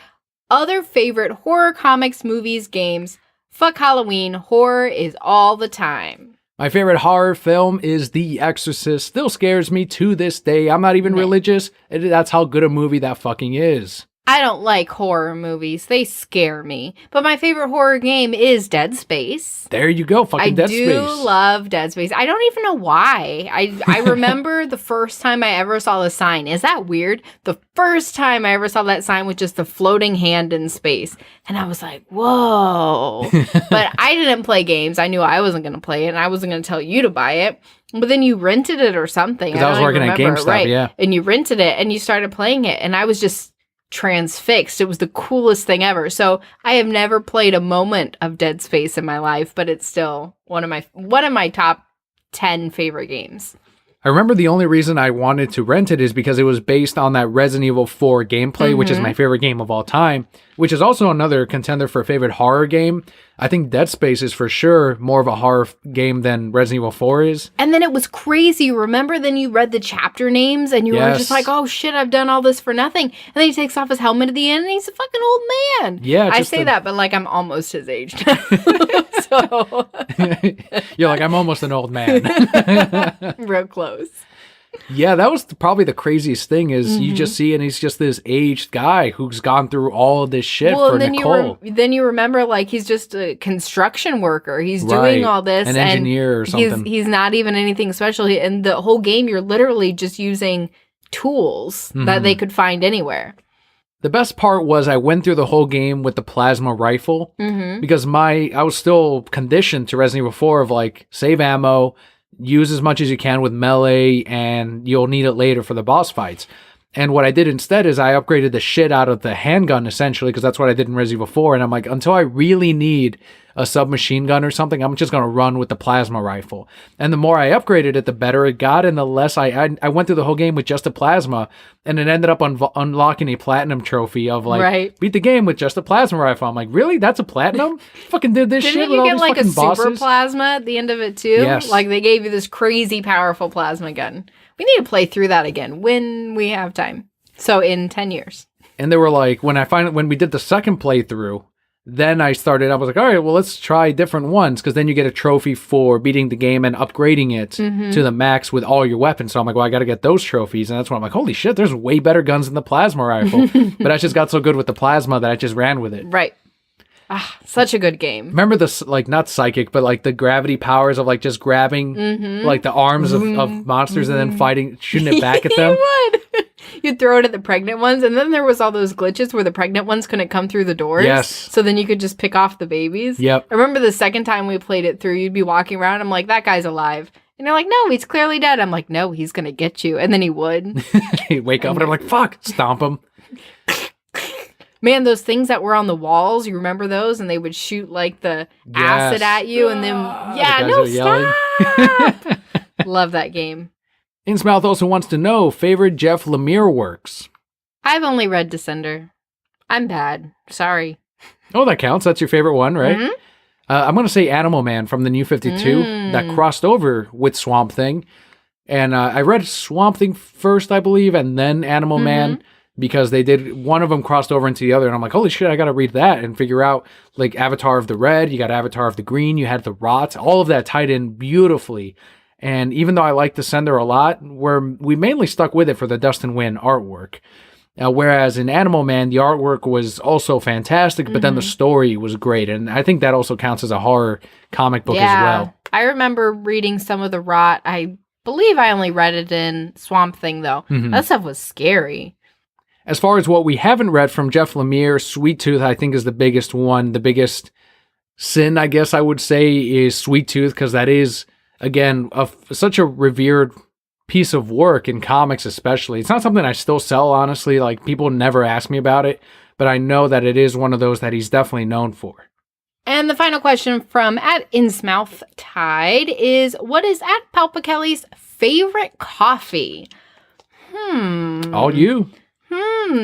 Other favorite horror comics, movies, games. Fuck Halloween. Horror is all the time. My favorite horror film is The Exorcist. Still scares me to this day. I'm not even religious. That's how good a movie that fucking is. I don't like horror movies. They scare me. But my favorite horror game is Dead Space. There you go. Fucking Dead Space. I do love Dead Space. I don't even know why. I remember the first time I ever saw the sign. Is that weird? The first time I ever saw that sign was just a floating hand in space. And I was like, whoa. But I didn't play games. I knew I wasn't going to play it. And I wasn't going to tell you to buy it. But then you rented it or something. Because I was working at GameStop, right? Yeah. And you rented it and you started playing it. And I was just transfixed. It was the coolest thing ever. So I have never played a moment of Dead Space in my life, but it's still one of my top 10 favorite games. I remember the only reason I wanted to rent it is because it was based on that Resident Evil 4 gameplay, which is my favorite game of all time, which is also another contender for favorite horror game. I think Dead Space is for sure more of a horror game than Resident Evil 4 is. And then it was crazy. Remember then you read the chapter names and you were just like, oh shit, I've done all this for nothing. And then he takes off his helmet at the end and he's a fucking old man. Yeah. I say that, but like I'm almost his age now. So you're like, I'm almost an old man. Real close. Yeah, that was probably the craziest thing is you just see, and he's just this aged guy who's gone through all this shit for Nicole. Then you remember, like, he's just a construction worker. He's doing all this. An engineer or something. He's not even anything special. And the whole game, you're literally just using tools that they could find anywhere. The best part was I went through the whole game with the plasma rifle because I was still conditioned to Resident Evil 4 of like, save ammo, use as much as you can with melee, and you'll need it later for the boss fights. And what I did instead is I upgraded the shit out of the handgun, essentially, because that's what I did in Resident Evil 4. And I'm like, until I really need a submachine gun or something, I'm just going to run with the plasma rifle. And the more I upgraded it, the better it got, and the less I went through the whole game with just a plasma, and it ended up unlocking a platinum trophy of like, beat the game with just a plasma rifle. I'm like, really? That's a platinum? Fucking did this shit with all these fucking bosses? Didn't you get like a super plasma at the end of it too? Yes. Like they gave you this crazy powerful plasma gun. We need to play through that again when we have time. So in 10 years. And they were like, when we did the second playthrough, then I was like, all right, well, let's try different ones, because then you get a trophy for beating the game and upgrading it to the max with all your weapons. So I'm like, well, I got to get those trophies. And that's when I'm like, holy shit, there's way better guns than the plasma rifle. But I just got so good with the plasma that I just ran with it. Right. Ah, such a good game. Remember this, like, not psychic, but like the gravity powers of like just grabbing like the arms of monsters and then fighting, shooting it back at them? You would. You'd throw it at the pregnant ones, and then there was all those glitches where the pregnant ones couldn't come through the doors. Yes. So then you could just pick off the babies. Yep. I remember the second time we played it through, you'd be walking around, I'm like, that guy's alive. And they're like, no, he's clearly dead. I'm like, no, he's going to get you. And then he would. He'd wake up and I'm like, fuck, stomp him. Man, those things that were on the walls, you remember those? And they would shoot like the acid at you. And then, stop. Love that game. Innsmouth also wants to know favorite Jeff Lemire works. I've only read Descender. I'm bad. Sorry. Oh, that counts. That's your favorite one, right? Mm-hmm. I'm going to say Animal Man from the New 52 that crossed over with Swamp Thing. And I read Swamp Thing first, I believe, and then Animal Man because they did, one of them crossed over into the other. And I'm like, holy shit, I got to read that and figure out like Avatar of the Red, you got Avatar of the Green, you had the Rot, all of that tied in beautifully. And even though I like Descender a lot, we mainly stuck with it for the Dust and Wind artwork. Whereas in Animal Man, the artwork was also fantastic, but then the story was great. And I think that also counts as a horror comic book as well. I remember reading some of the Rot. I believe I only read it in Swamp Thing, though. That stuff was scary. As far as what we haven't read from Jeff Lemire, Sweet Tooth, I think, is the biggest one. The biggest sin, I guess I would say, is Sweet Tooth, because that is, again, such a revered piece of work in comics especially. It's not something I still sell, honestly. Like, people never ask me about it, but I know that it is one of those that he's definitely known for. And the final question from @Innsmouth Tide is, what is @Palpakelli's favorite coffee? All you.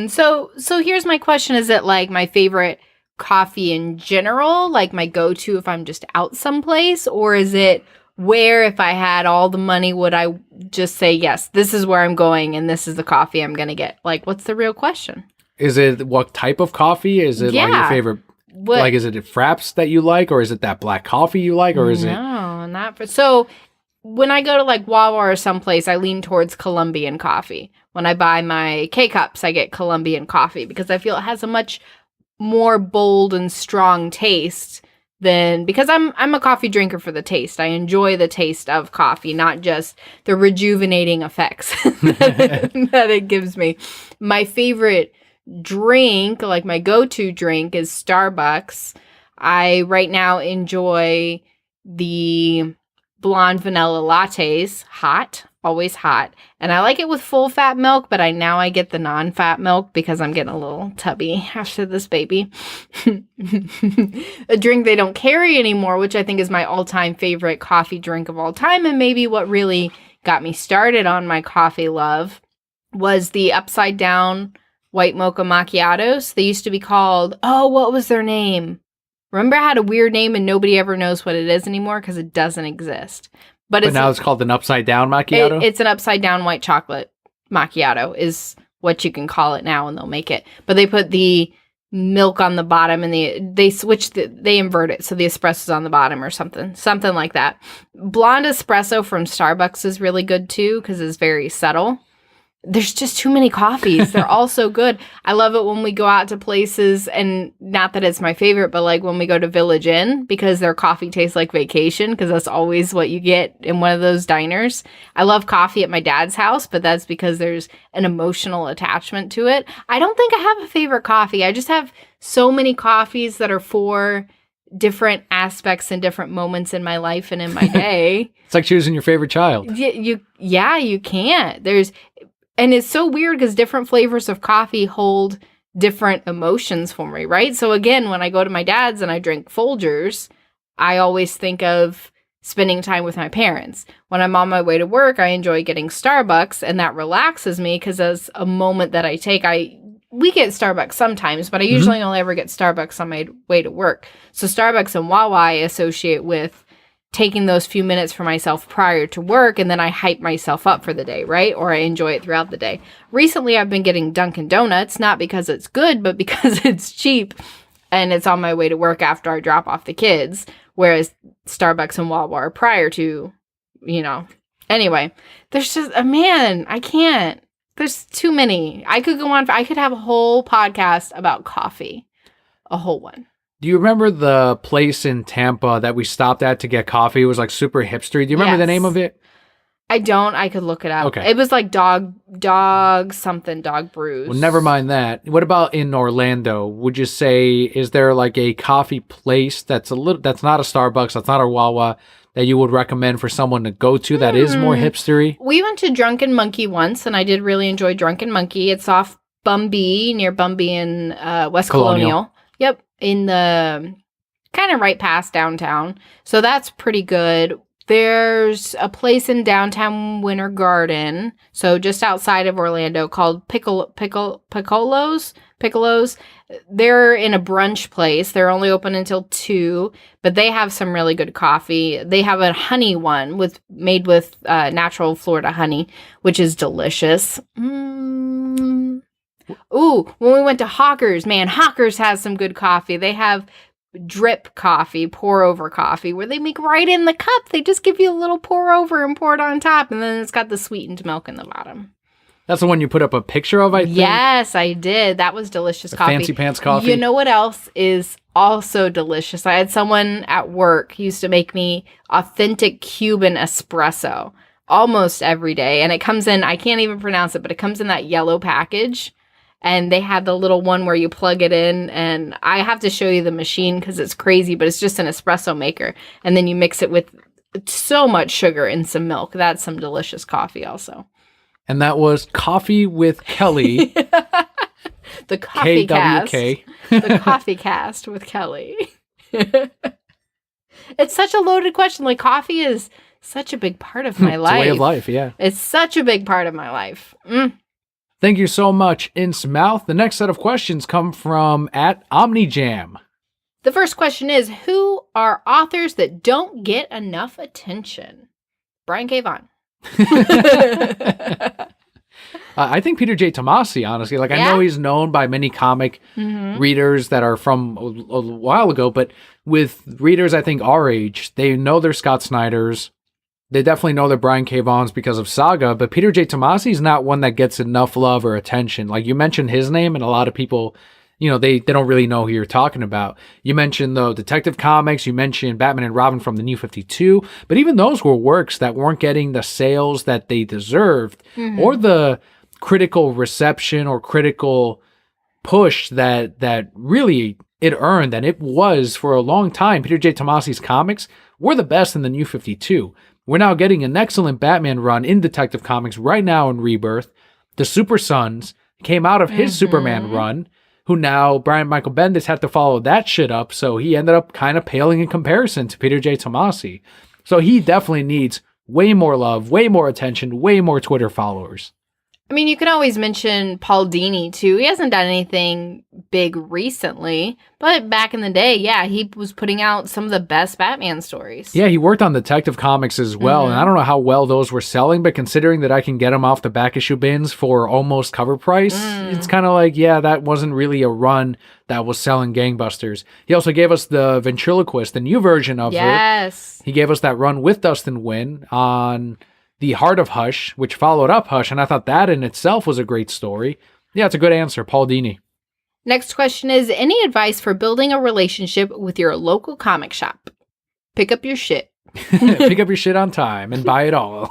So here's my question. Is it like my favorite coffee in general, like my go-to if I'm just out someplace, or is it where if I had all the money, would I just say, yes, this is where I'm going and this is the coffee I'm going to get? Like, what's the real question? Is it what type of coffee? Is it like your favorite? Like, is it fraps that you like, or is it that black coffee you like, or is it? No, not for. So when I go to like Wawa or someplace, I lean towards Colombian coffee. When I buy my K-Cups, I get Colombian coffee because I feel it has a much more bold and strong taste than, because I'm a coffee drinker for the taste. I enjoy the taste of coffee, not just the rejuvenating effects that it gives me. My favorite drink, like my go-to drink, is Starbucks. I right now enjoy the blonde vanilla lattes, hot, always hot. And I like it with full fat milk, but I get the non-fat milk because I'm getting a little tubby after this baby. A drink they don't carry anymore, which I think is my all-time favorite coffee drink of all time, and maybe what really got me started on my coffee love, was the upside down white mocha macchiatos. They used to be called, what was their name? Remember, I had a weird name and nobody ever knows what it is anymore because it doesn't exist. But now it's called an upside down macchiato? It's an upside down white chocolate macchiato is what you can call it now, and they'll make it. But they put the milk on the bottom and they invert it. So the espresso's on the bottom or something like that. Blonde espresso from Starbucks is really good too because it's very subtle. There's just too many coffees. They're all so good. I love it when we go out to places, and not that it's my favorite, but like when we go to Village Inn, because their coffee tastes like vacation, because that's always what you get in one of those diners. I love coffee at my dad's house, but that's because there's an emotional attachment to it. I don't think I have a favorite coffee. I just have so many coffees that are for different aspects and different moments in my life and in my day. It's like choosing your favorite child. You can't. And it's so weird because different flavors of coffee hold different emotions for me, right? So again, when I go to my dad's and I drink Folgers, I always think of spending time with my parents. When I'm on my way to work, I enjoy getting Starbucks, and that relaxes me because as a moment that I take, we get Starbucks sometimes, but I usually only ever get Starbucks on my way to work. So Starbucks and Wawa I associate with taking those few minutes for myself prior to work, and then I hype myself up for the day, right? Or I enjoy it throughout the day. Recently, I've been getting Dunkin' Donuts, not because it's good, but because it's cheap, and it's on my way to work after I drop off the kids, whereas Starbucks and Wawa are prior to, Anyway, there's just, I can't. There's too many. I could go on, I could have a whole podcast about coffee. A whole one. Do you remember the place in Tampa that we stopped at to get coffee? It was like super hipstery. Do you remember the name of it? I don't. I could look it up. Okay. It was like dog brews. Well, never mind that. What about in Orlando? Would you say, is there like a coffee place that's not a Starbucks, that's not a Wawa, that you would recommend for someone to go to that is more hipstery? We went to Drunken Monkey once, and I did really enjoy Drunken Monkey. It's off Bumby, near Bumby in West Colonial. Yep, in the kind of right past downtown. So that's pretty good. There's a place in downtown Winter Garden, so just outside of Orlando, called Piccolo's. They're in a brunch place. They're only open until 2, but they have some really good coffee. They have a honey one made with natural Florida honey, which is delicious. Ooh, when we went to Hawkers, man, Hawkers has some good coffee. They have drip coffee, pour over coffee, where they make right in the cup. They just give you a little pour over and pour it on top, and then it's got the sweetened milk in the bottom. That's the one you put up a picture of, I think? Yes, I did. That was delicious coffee. Fancy pants coffee. You know what else is also delicious? I had someone at work used to make me authentic Cuban espresso almost every day, and it comes in, I can't even pronounce it, but it comes in that yellow package. And they had the little one where you plug it in, and I have to show you the machine because it's crazy, but it's just an espresso maker. And then you mix it with so much sugar and some milk. That's some delicious coffee also. And that was Coffee with Kelli. The Coffee Cast. KWK. The Coffee Cast with Kelli. It's such a loaded question. Like, coffee is such a big part of my life. It's a way of life, yeah. It's such a big part of my life. Thank you so much, Innsmouth. The next set of questions come from @OmniJam. The first question is, who are authors that don't get enough attention? Brian K. Vaughan. I think Peter J. Tomasi, honestly. Like, I know he's known by many comic readers that are from a while ago, but with readers, I think, our age, they know they're Scott Snyders. They definitely know they're Brian K. Vaughns because of Saga, but Peter J. Tomasi is not one that gets enough love or attention. Like, you mentioned his name, and a lot of people, you know, they don't really know who you're talking about. You mentioned the Detective Comics, you mentioned Batman and Robin from the New 52, but even those were works that weren't getting the sales that they deserved, or the critical reception or critical push that really it earned, and it was for a long time. Peter J. Tomasi's comics were the best in the New 52. We're now getting an excellent Batman run in Detective Comics right now in Rebirth. The Super Sons came out of his Superman run, who now Brian Michael Bendis had to follow that shit up, so he ended up kind of paling in comparison to Peter J. Tomasi. So he definitely needs way more love, way more attention, way more Twitter followers. I mean, you can always mention Paul Dini, too. He hasn't done anything big recently, but back in the day, yeah, he was putting out some of the best Batman stories. Yeah, he worked on Detective Comics as well, and I don't know how well those were selling, but considering that I can get them off the back issue bins for almost cover price, it's kind of like, yeah, that wasn't really a run that was selling gangbusters. He also gave us the Ventriloquist, the new version of it. He gave us that run with Dustin Nguyen on The Heart of Hush, which followed up Hush, and I thought that in itself was a great story. Yeah, it's a good answer, Paul Dini. Next question is, any advice for building a relationship with your local comic shop? Pick up your shit. Pick up your shit on time and buy it all.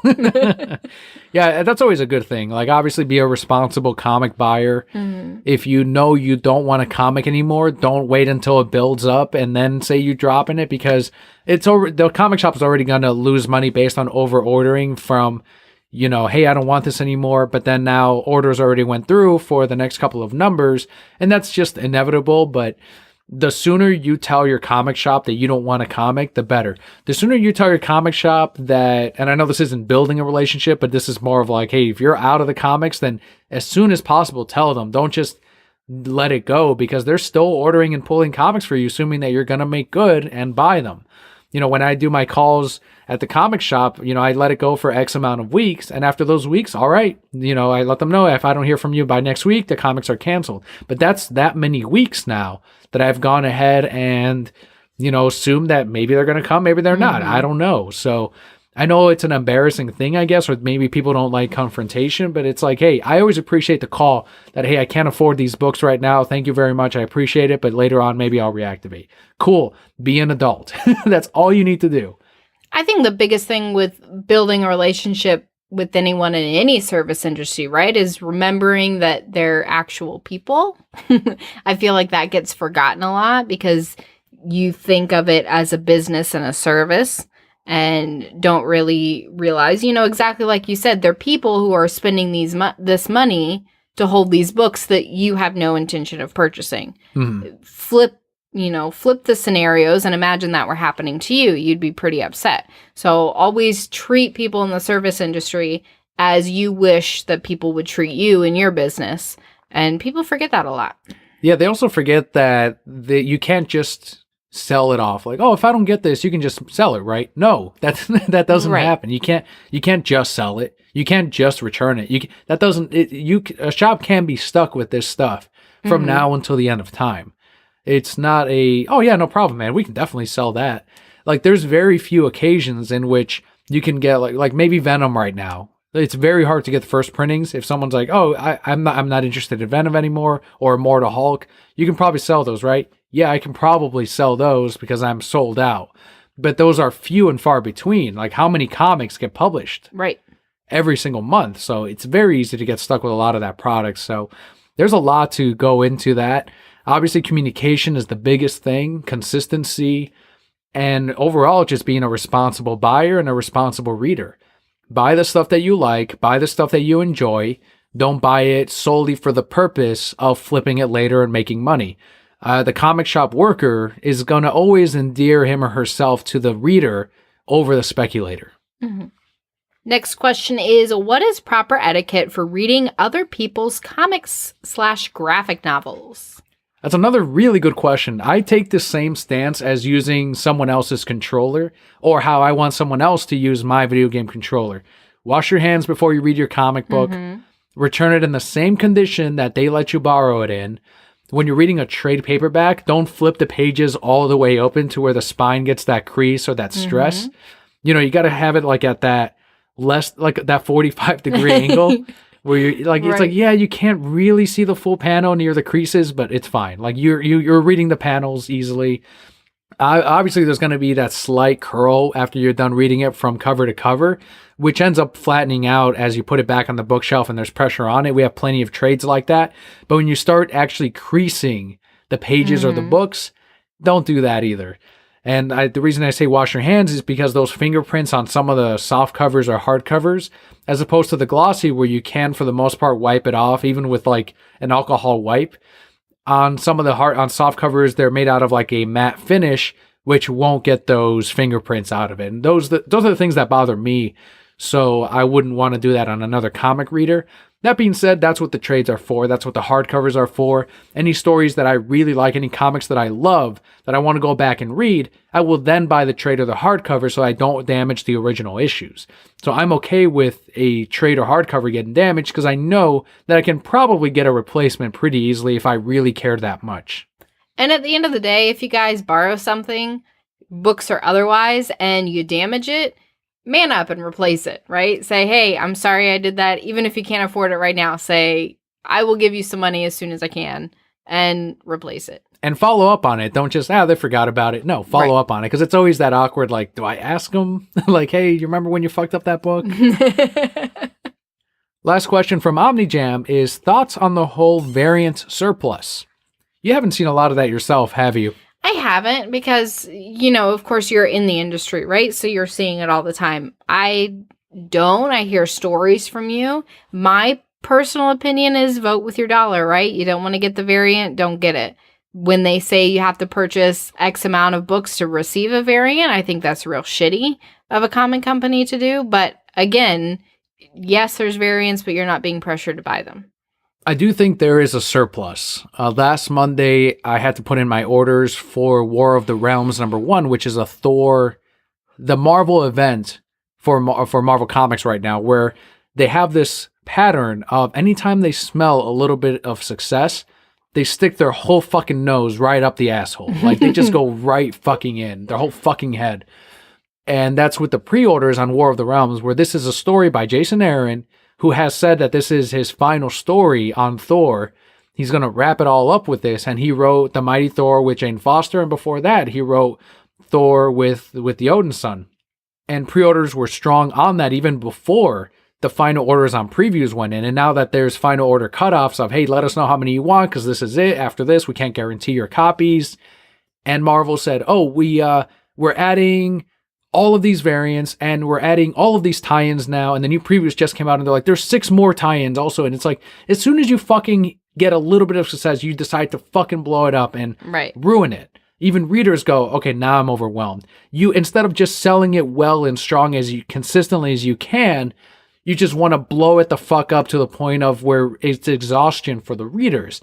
Yeah, that's always a good thing. Like, obviously, be a responsible comic buyer. If you know you don't want a comic anymore, don't wait until it builds up and then say you're dropping it, because the comic shop is already going to lose money based on over ordering from, you know, hey, I don't want this anymore, but then now orders already went through for the next couple of numbers, and that's just inevitable. But the sooner you tell your comic shop that you don't want a comic, the better. The sooner you tell your comic shop that, and I know this isn't building a relationship, but this is more of like, hey, if you're out of the comics, then as soon as possible, tell them. Don't just let it go, because they're still ordering and pulling comics for you, assuming that you're going to make good and buy them. You know, when I do my calls at the comic shop, you know, I let it go for X amount of weeks. And after those weeks, all right, you know, I let them know if I don't hear from you by next week, the comics are canceled. But that's that many weeks now that I've gone ahead and, you know, assumed that maybe they're going to come, maybe they're not. I don't know. So I know it's an embarrassing thing, I guess, or maybe people don't like confrontation, but it's like, hey, I always appreciate the call that, hey, I can't afford these books right now. Thank you very much. I appreciate it. But later on, maybe I'll reactivate. Cool. Be an adult. That's all you need to do. I think the biggest thing with building a relationship with anyone in any service industry, right, is remembering that they're actual people. I feel like that gets forgotten a lot because you think of it as a business and a service. and don't really realize, exactly like you said, they're people who are spending this money to hold these books that you have no intention of purchasing. Flip the scenarios and imagine that were happening to you. You'd be pretty upset. So always treat people in the service industry as you wish that people would treat you in your business. And people forget that a lot. Yeah, they also forget that you can't just sell it off. Like, oh, if I don't get this, you can just sell it, right? No, that doesn't happen. You can't just sell it. You can't just return it. A shop can be stuck with this stuff from now until the end of time. It's not oh yeah, no problem, man. We can definitely sell that. Like, there's very few occasions in which you can get like maybe Venom right now. It's very hard to get the first printings. If someone's like, oh, I'm not interested in Venom anymore, or Immortal Hulk, you can probably sell those, right? Yeah, I can probably sell those because I'm sold out. But those are few and far between. Like, how many comics get published? Right. Every single month. So it's very easy to get stuck with a lot of that product. So there's a lot to go into that. Obviously, communication is the biggest thing, consistency, and overall just being a responsible buyer and a responsible reader. Buy the stuff that you like, buy the stuff that you enjoy. Don't buy it solely for the purpose of flipping it later and making money. The comic shop worker is going to always endear him or herself to the reader over the speculator. Next question is, what is proper etiquette for reading other people's comics/graphic novels? That's another really good question. I take the same stance as using someone else's controller, or how I want someone else to use my video game controller. Wash your hands before you read your comic book. Return it in the same condition that they let you borrow it in. When you're reading a trade paperback, don't flip the pages all the way open to where the spine gets that crease or that stress. You got to have it like at that that 45-degree angle. Where you're like, it's like, yeah, you can't really see the full panel near the creases, but it's fine. Like, you're reading the panels easily. Obviously, there's going to be that slight curl after you're done reading it from cover to cover, which ends up flattening out as you put it back on the bookshelf and there's pressure on it. We have plenty of trades like that. But when you start actually creasing the pages or the books, don't do that either. And the reason I say wash your hands is because those fingerprints on some of the soft covers or hard covers, as opposed to the glossy where you can, for the most part, wipe it off, even with like an alcohol wipe. On some of the on soft covers, they're made out of like a matte finish, which won't get those fingerprints out of it. And those are the things that bother me. So I wouldn't want to do that on another comic reader. That being said, that's what the trades are for. That's what the hardcovers are for. Any stories that I really like, any comics that I love, that I want to go back and read, I will then buy the trade or the hardcover so I don't damage the original issues. So I'm okay with a trade or hardcover getting damaged because I know that I can probably get a replacement pretty easily if I really cared that much. And at the end of the day, if you guys borrow something, books or otherwise, and you damage it, man up and replace it, right? Say, hey, I'm sorry I did that. Even if you can't afford it right now, say, I will give you some money as soon as I can, and replace it. And follow up on it. Don't just, they forgot about it. No, follow up on it. Because it's always that awkward, like, do I ask them? Like, hey, you remember when you fucked up that book? Last question from OmniJam is thoughts on the whole variant surplus. You haven't seen a lot of that yourself, have you? I haven't because, of course you're in the industry, right? So you're seeing it all the time. I don't. I hear stories from you. My personal opinion is vote with your dollar, right? You don't want to get the variant, don't get it. When they say you have to purchase X amount of books to receive a variant, I think that's real shitty of a comic company to do. But again, yes, there's variants, but you're not being pressured to buy them. I do think there is a surplus. Last Monday, I had to put in my orders for War of the Realms #1, which is a Thor, the Marvel event for Marvel Comics right now, where they have this pattern of anytime they smell a little bit of success, they stick their whole fucking nose right up the asshole. Like, they just go right fucking in, their whole fucking head. And that's with the pre-orders on War of the Realms, where this is a story by Jason Aaron, who has said that this is his final story on Thor. He's going to wrap it all up with this. And he wrote The Mighty Thor with Jane Foster. And before that, he wrote Thor with the Odin Son. And pre-orders were strong on that even before the final orders on previews went in. And now that there's final order cutoffs of, hey, let us know how many you want because this is it. After this, we can't guarantee your copies. And Marvel said, oh, we're adding all of these variants, and we're adding all of these tie-ins now, and the new previews just came out, and they're like, there's 6 more tie-ins also, and it's like, as soon as you fucking get a little bit of success, you decide to fucking blow it up and ruin it. Even readers go, okay, now I'm overwhelmed. You, instead of just selling it well and strong as you consistently as you can, you just want to blow it the fuck up to the point of where it's exhaustion for the readers.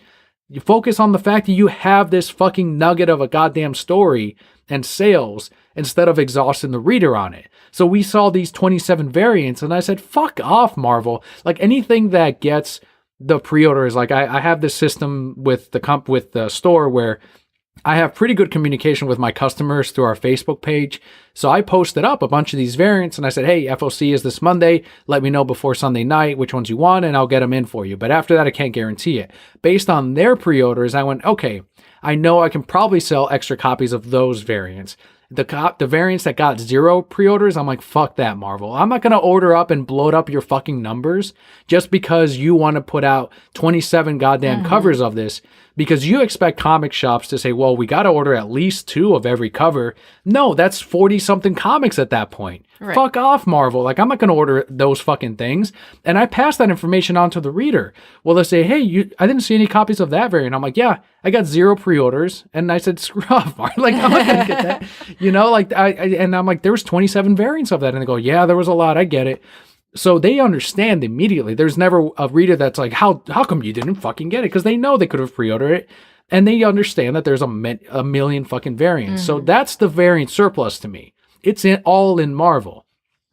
You focus on the fact that you have this fucking nugget of a goddamn story and sales instead of exhausting the reader on it. So we saw these 27 variants, and I said, fuck off, Marvel. Like, anything that gets the pre-orders, like I have this system with the store where I have pretty good communication with my customers through our Facebook page. So I posted up a bunch of these variants, and I said, hey, FOC is this Monday. Let me know before Sunday night which ones you want, and I'll get them in for you. But after that, I can't guarantee it. Based on their pre-orders, I went, okay, I know I can probably sell extra copies of those variants. The variants that got 0 pre-orders, I'm like, fuck that, Marvel. I'm not going to order up and bloat up your fucking numbers just because you want to put out 27 goddamn covers of this, because you expect comic shops to say, well, we got to order at least 2 of every cover. No, that's 40-something comics at that point. Right. Fuck off, Marvel. Like, I'm not going to order those fucking things. And I pass that information on to the reader. Well, they say, hey, I didn't see any copies of that variant. I'm like, yeah, I got 0 pre-orders. And I said, screw off, Marvel. Like, I'm not going to get that. You know, like, and I'm like, there was 27 variants of that. And they go, yeah, there was a lot. I get it. So they understand immediately. There's never a reader that's like, how come you didn't fucking get it? Because they know they could have pre-ordered it. And they understand that there's a million fucking variants. So that's the variant surplus to me. It's all in Marvel.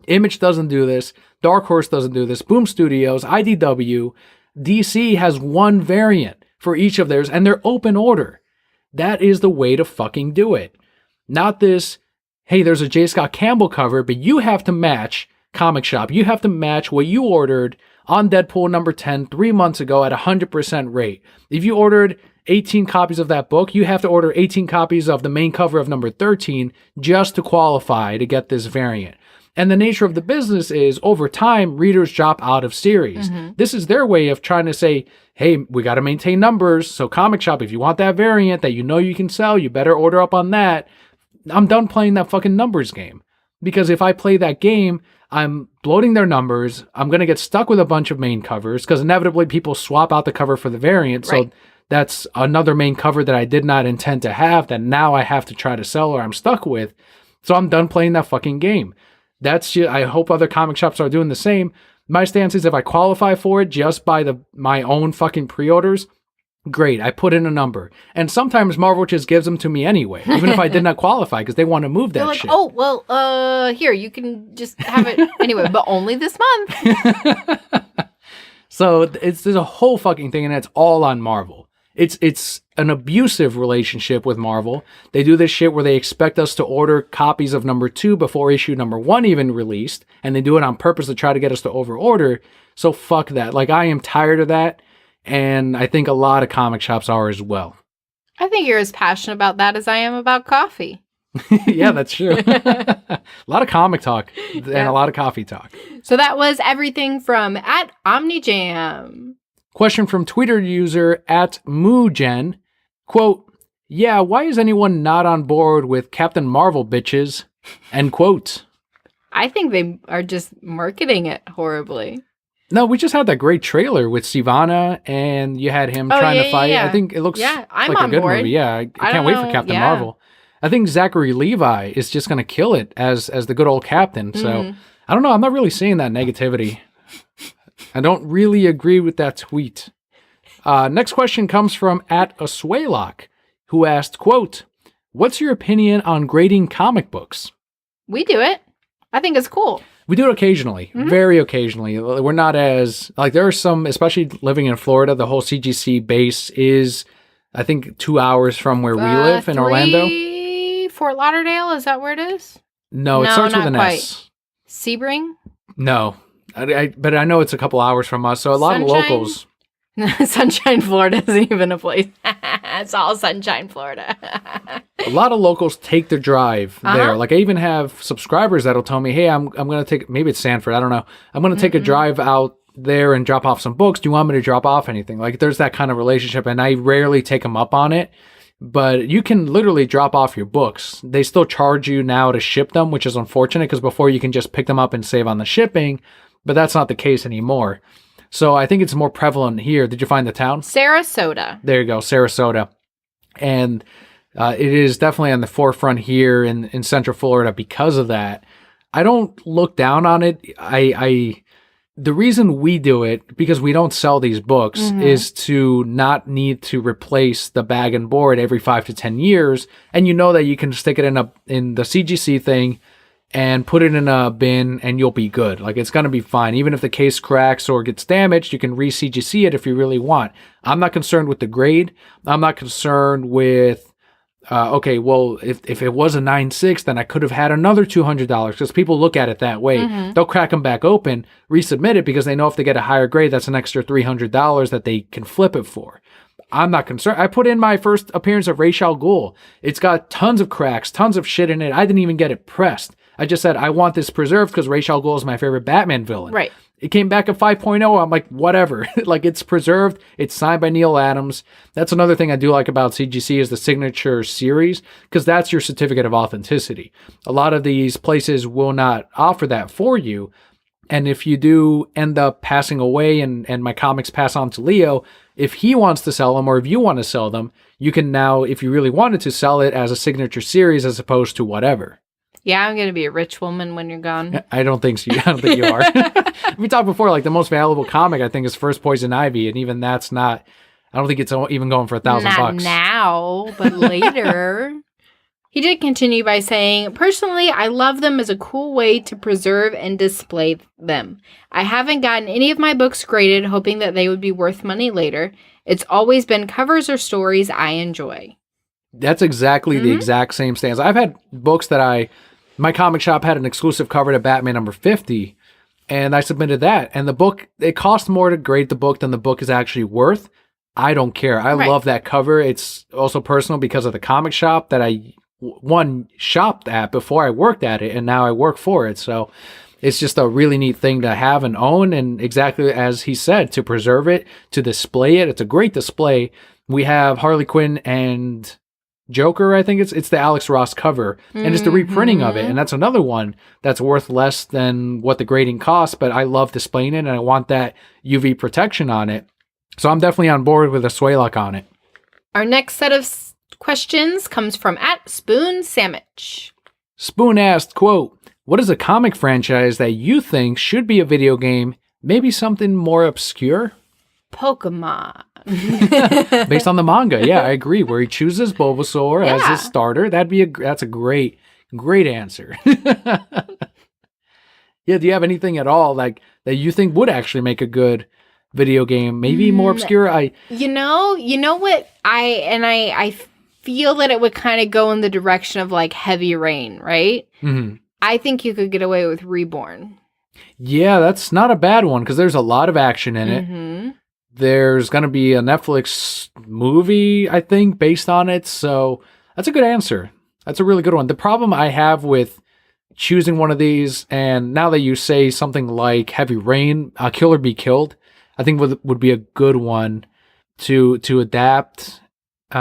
Image doesn't do this. Dark Horse doesn't do this. Boom Studios, IDW, DC has 1 variant for each of theirs, and they're open order. That is the way to fucking do it. Not this, hey, there's a J. Scott Campbell cover, but you have to match comic shop. You have to match what you ordered on Deadpool number 10 3 months ago at 100% rate. If you ordered 18 copies of that book, you have to order 18 copies of the main cover of number 13 just to qualify to get this variant. And the nature of the business is, over time, readers drop out of series. This is their way of trying to say, hey, we got to maintain numbers. So comic shop, if you want that variant that you know you can sell, you better order up on that. I'm done playing that fucking numbers game. Because if I play that game, I'm bloating their numbers. I'm going to get stuck with a bunch of main covers because inevitably people swap out the cover for the variant. Right. So that's another main cover that I did not intend to have that now I have to try to sell or I'm stuck with. So I'm done playing that fucking game. That's just, I hope other comic shops are doing the same. My stance is if I qualify for it just by my own fucking pre-orders, great, I put in a number. And sometimes Marvel just gives them to me anyway, even if I did not qualify, because they want to move that They're like, shit. oh, well, here, you can just have it anyway, but only this month. So there's a whole fucking thing, and it's all on Marvel. It's an abusive relationship with Marvel. They do this shit where they expect us to order copies of number 2 before issue number 1 even released, and they do it on purpose to try to get us to overorder. So fuck that. Like, I am tired of that. And I think a lot of comic shops are as well. I think you're as passionate about that as I am about coffee. Yeah, that's true. A lot of comic talk and a lot of coffee talk. So that was everything from @OmniJam. Question from Twitter user @MooGen. Quote, yeah, why is anyone not on board with Captain Marvel, bitches? End quote. I think they are just marketing it horribly. No, we just had that great trailer with Sivana, and you had him trying to fight. Yeah. I think it looks like a good movie. Yeah, I can't wait for Captain Marvel. I think Zachary Levi is just going to kill it as the good old Captain. So, I don't know. I'm not really seeing that negativity. I don't really agree with that tweet. Next question comes from @Aswaylock, who asked, quote, what's your opinion on grading comic books? We do it. I think it's cool. We do it occasionally, very occasionally. We're not as, like, there are some, especially living in Florida, the whole CGC base is, I think, 2 hours from where we live in Orlando. Fort Lauderdale, is that where it is? No, it starts with an quite. S. Sebring? No, but I know it's a couple hours from us, so a lot of locals. Sunshine, Florida isn't even a place. It's all Sunshine, Florida. A lot of locals take the drive there. Like, I even have subscribers that'll tell me, hey, I'm going to take, maybe it's Sanford, I don't know. I'm going to take a drive out there and drop off some books. Do you want me to drop off anything? Like, there's that kind of relationship, and I rarely take them up on it. but you can literally drop off your books. They still charge you now to ship them, which is unfortunate because before you can just pick them up and save on the shipping, but that's not the case anymore. So I think it's more prevalent here. Did you find the town? Sarasota. There you go, Sarasota. And it is definitely on the forefront here in Central Florida because of that. I don't look down on it. The reason we do it, because we don't sell these books, is to not need to replace the bag and board every 5 to 10 years. And you know that you can stick it in the CGC thing and put it in a bin and you'll be good. Like, it's going to be fine. Even if the case cracks or gets damaged, you can re-CGC it if you really want. I'm not concerned with the grade. I'm not concerned with, okay, well, if it was a 9.6, then I could have had another $200 because people look at it that way. They'll crack them back open, resubmit it because they know if they get a higher grade, that's an extra $300 that they can flip it for. I'm not concerned. I put in my first appearance of Ra's al Ghul. It's got tons of cracks, tons of shit in it. I didn't even get it pressed. I just said, I want this preserved because Ra's al Ghul is my favorite Batman villain. Right. It came back at 5.0. I'm like, whatever. Like, it's preserved. It's signed by Neil Adams. That's another thing I do like about CGC is the signature series, because that's your certificate of authenticity. A lot of these places will not offer that for you. And if you do end up passing away and my comics pass on to Leo, if he wants to sell them or if you want to sell them, you can now, if you really wanted to, sell it as a signature series as opposed to whatever. Yeah, I'm going to be a rich woman when you're gone. I don't think so. I don't think you are. We talked before, like the most valuable comic, I think, is First Poison Ivy. And even that's not, I don't think it's even going for $1,000. Not now, but later. He did continue by saying, personally, I love them as a cool way to preserve and display them. I haven't gotten any of my books graded, hoping that they would be worth money later. It's always been covers or stories I enjoy. That's exactly the exact same stance. I've had books that my comic shop had an exclusive cover to Batman number 50, and I submitted that. And the book, it cost more to grade the book than the book is actually worth. I don't care. I love that cover. It's also personal because of the comic shop that I, shopped at before I worked at it, and now I work for it. So it's just a really neat thing to have and own, and exactly as he said, to preserve it, to display it. It's a great display. We have Harley Quinn and Joker, I think it's the Alex Ross cover, and it's the reprinting of it, and that's another one that's worth less than what the grading costs, but I love displaying it, and I want that UV protection on it, so I'm definitely on board with a Swaylock on it. Our next set of questions comes from @SpoonSandwich. Spoon asked, quote, what is a comic franchise that you think should be a video game, maybe something more obscure? Pokemon. Based on the manga, yeah, I agree. Where he chooses Bulbasaur as his starter, that's a great answer. Yeah, do you have anything at all like that you think would actually make a good video game? Maybe more obscure. You know what I feel that it would kind of go in the direction of like Heavy Rain, right? I think you could get away with Reborn. Yeah, that's not a bad one because there's a lot of action in it. There's going to be a Netflix movie, I think, based on it. So that's a good answer. That's a really good one. The problem I have with choosing one of these, and now that you say something like Heavy Rain, Kill or Be Killed, I think would be a good one to adapt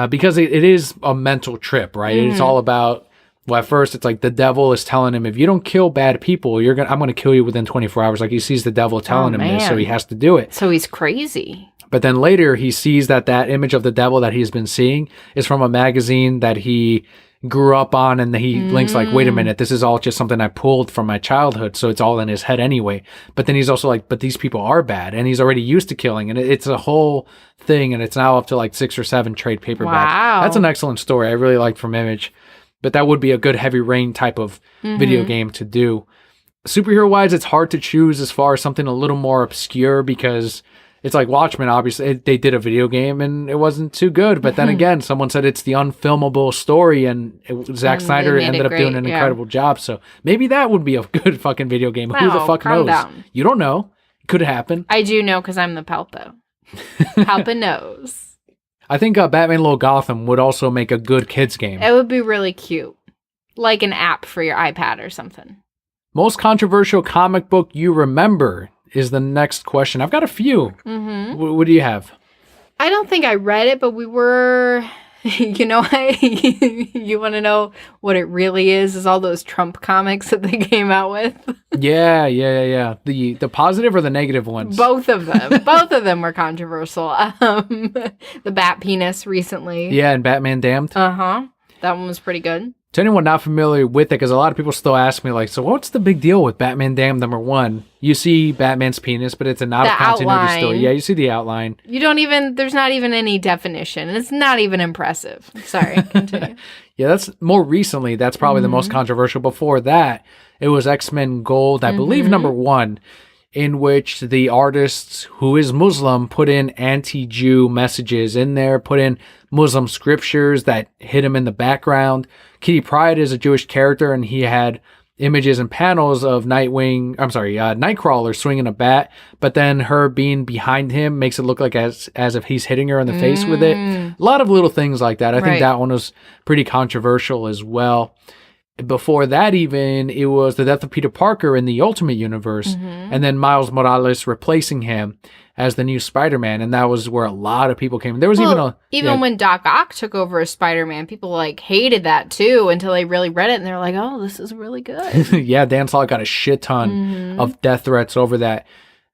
because it is a mental trip, right? It's all about, well, at first it's like the devil is telling him, if you don't kill bad people, I'm going to kill you within 24 hours. Like he sees the devil telling him this, so he has to do it. So he's crazy. But then later he sees that image of the devil that he's been seeing is from a magazine that he grew up on, and he links like, wait a minute, this is all just something I pulled from my childhood, so it's all in his head anyway. But then he's also like, but these people are bad, and he's already used to killing, and it's a whole thing, and it's now up to like 6 or 7 trade paperbacks. Wow. That's an excellent story. I really liked from Image. But that would be a good Heavy Rain type of video game to do. Superhero-wise, it's hard to choose as far as something a little more obscure because it's like Watchmen, obviously. They did a video game and it wasn't too good. But then again, someone said it's the unfilmable story and Zack Snyder ended up doing an incredible job. So maybe that would be a good fucking video game. Who the fuck knows? Down. You don't know. It could happen. I do know because I'm the Palpo. Palpa knows. I think Batman Little Gotham would also make a good kids game. It would be really cute. Like an app for your iPad or something. Most controversial comic book you remember is the next question. I've got a few. What do you have? I don't think I read it, but we were You know what? You want to know what it really is all those Trump comics that they came out with? Yeah. The positive or the negative ones? Both of them. Both of them were controversial. The bat penis recently. Yeah, and Batman Damned. Uh-huh. That one was pretty good. To anyone not familiar with it, because a lot of people still ask me, like, so what's the big deal with Batman Damned #1? You see Batman's penis, but it's a not a continuity outline. story. Yeah, you see the outline. There's not even any definition. It's not even impressive. Sorry, continue. Yeah, that's more recently. That's probably the most controversial. Before that, it was X-Men Gold, I believe #1, in which the artist, who is Muslim, put in anti-Jew messages in there, put in Muslim scriptures that hit him in the background. Kitty Pryde is a Jewish character, and he had images and panels of Nightcrawler swinging a bat, but then her being behind him makes it look like as if he's hitting her in the face with it. A lot of little things like that. I think that one was pretty controversial as well. Before that, even, it was the death of Peter Parker in the Ultimate Universe, and then Miles Morales replacing him as the new Spider-Man, and that was where a lot of people came. There was when Doc Ock took over as Spider-Man, people hated that too until they really read it, and they're like, "Oh, this is really good." Yeah, Dan Slott got a shit ton of death threats over that.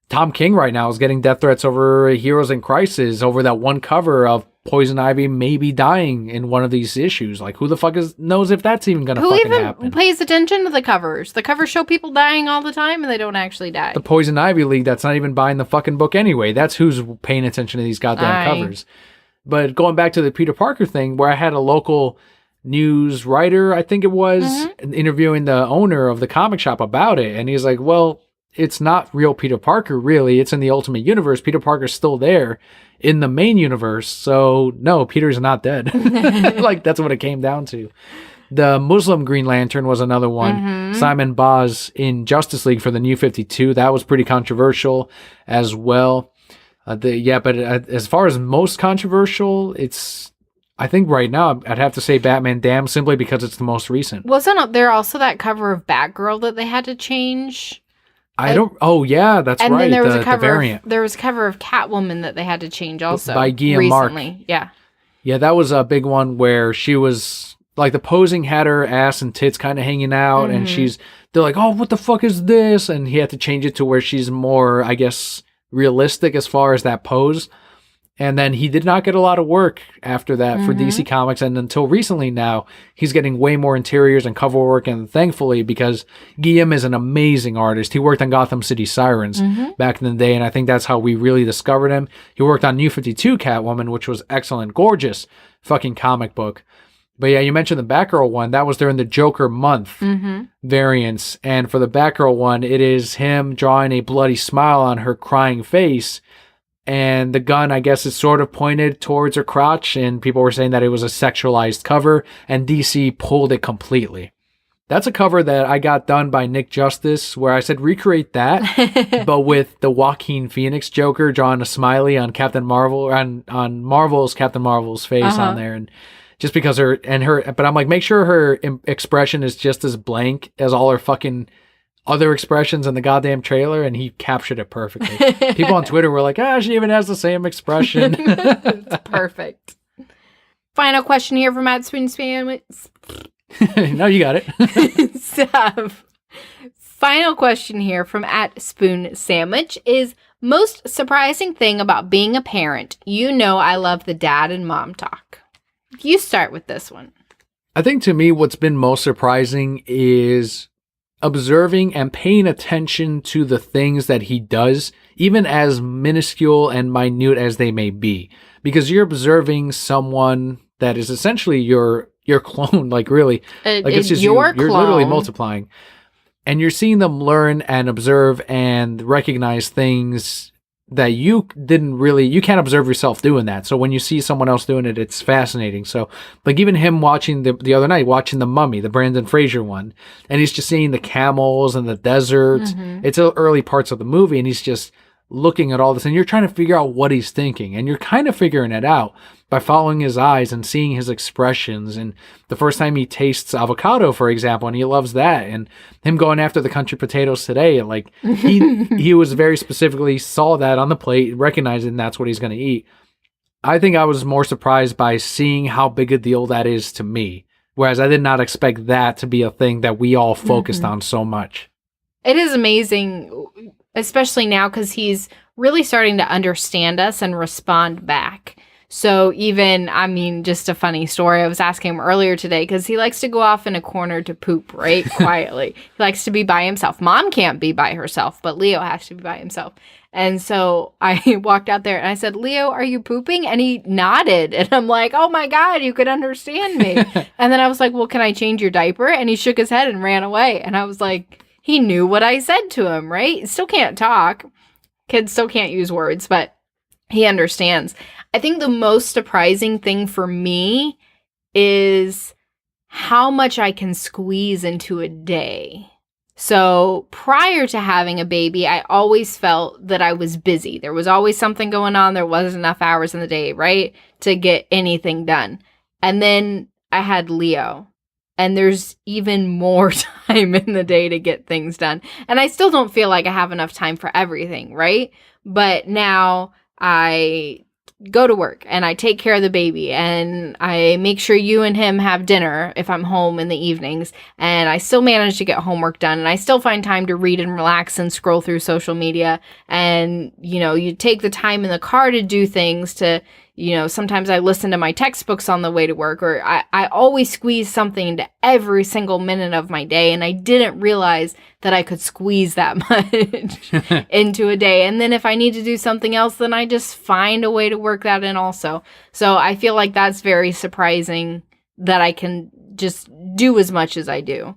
Tom King right now is getting death threats over Heroes in Crisis, over that one cover of Poison Ivy maybe dying in one of these issues. Like, who the fuck knows if that's even gonna fucking happen? Who even pays attention to the covers? The covers show people dying all the time, and they don't actually die. The Poison Ivy League that's not even buying the fucking book anyway. That's who's paying attention to these goddamn covers. But going back to the Peter Parker thing, where I had a local news writer, I think it was, interviewing the owner of the comic shop about it, and he's like, well, it's not real Peter Parker, really. It's in the Ultimate Universe. Peter Parker's still there in the main universe. So, no, Peter's not dead. Like, that's what it came down to. The Muslim Green Lantern was another one. Simon Baz in Justice League for the New 52. That was pretty controversial as well. But as far as most controversial, I think right now I'd have to say Batman Damned, simply because it's the most recent. Wasn't there also that cover of Batgirl that they had to change? Oh yeah, that's right. And then there was a variant. There was a cover of Catwoman that they had to change also by Guillaume Mark. Yeah. Yeah, that was a big one where she was like, the posing had her ass and tits kind of hanging out, and they're like, oh, what the fuck is this? And he had to change it to where she's more, I guess, realistic as far as that pose. And then he did not get a lot of work after that for DC Comics. And until recently now, he's getting way more interiors and cover work. And thankfully, because Guillaume is an amazing artist. He worked on Gotham City Sirens back in the day. And I think that's how we really discovered him. He worked on New 52 Catwoman, which was excellent. Gorgeous fucking comic book. But yeah, you mentioned the Batgirl one. That was during the Joker month variants. And for the Batgirl one, it is him drawing a bloody smile on her crying face. And the gun, I guess, is sort of pointed towards her crotch, and people were saying that it was a sexualized cover, and DC pulled it completely. That's a cover that I got done by Nick Justice, where I said recreate that, but with the Joaquin Phoenix Joker drawing a smiley on Captain Marvel, on Marvel's Captain Marvel's face on there, and just because but I'm like, make sure her expression is just as blank as all her fucking other expressions in the goddamn trailer, and he captured it perfectly. People on Twitter were like, she even has the same expression. It's perfect. Final question here from @Spoon Sandwich. No, you got it. Stop. Final question here from @Spoon Sandwich is, most surprising thing about being a parent? You know I love the dad and mom talk. You start with this one. I think to me what's been most surprising is observing and paying attention to the things that he does, even as minuscule and minute as they may be, because you're observing someone that is essentially your clone, like really, like it's just you're literally multiplying, and you're seeing them learn and observe and recognize things that you can't observe yourself doing that. So when you see someone else doing it, it's fascinating. So like even him watching the other night, watching The Mummy, the Brandon Fraser one, and he's just seeing the camels and the desert. It's early parts of the movie, and he's just looking at all this, and you're trying to figure out what he's thinking, and you're kind of figuring it out by following his eyes and seeing his expressions. And the first time he tastes avocado, for example, and he loves that, and him going after the country potatoes today, like he was very specifically saw that on the plate, recognizing that's what he's going to eat. I think I was more surprised by seeing how big a deal that is to me. Whereas I did not expect that to be a thing that we all focused on so much. It is amazing, especially now because he's really starting to understand us and respond back. So even, I mean, just a funny story. I was asking him earlier today because he likes to go off in a corner to poop, right? Quietly. He likes to be by himself. Mom can't be by herself, but Leo has to be by himself. And so I walked out there and I said, Leo, are you pooping? And he nodded. And I'm like, oh my God, you could understand me. And then I was like, well, can I change your diaper? And he shook his head and ran away. And I was like, he knew what I said to him, right? Still can't talk. Kids still can't use words, but he understands. I think the most surprising thing for me is how much I can squeeze into a day. So prior to having a baby, I always felt that I was busy. There was always something going on. There wasn't enough hours in the day, right, to get anything done. And then I had Leo, and there's even more time in the day to get things done. And I still don't feel like I have enough time for everything, right? But now I go to work and I take care of the baby and I make sure you and him have dinner if I'm home in the evenings, and I still manage to get homework done, and I still find time to read and relax and scroll through social media. And, you know, you take the time in the car to do things to, you know, sometimes I listen to my textbooks on the way to work, or I always squeeze something into every single minute of my day. And I didn't realize that I could squeeze that much into a day. And then if I need to do something else, then I just find a way to work that in also. So I feel like that's very surprising that I can just do as much as I do.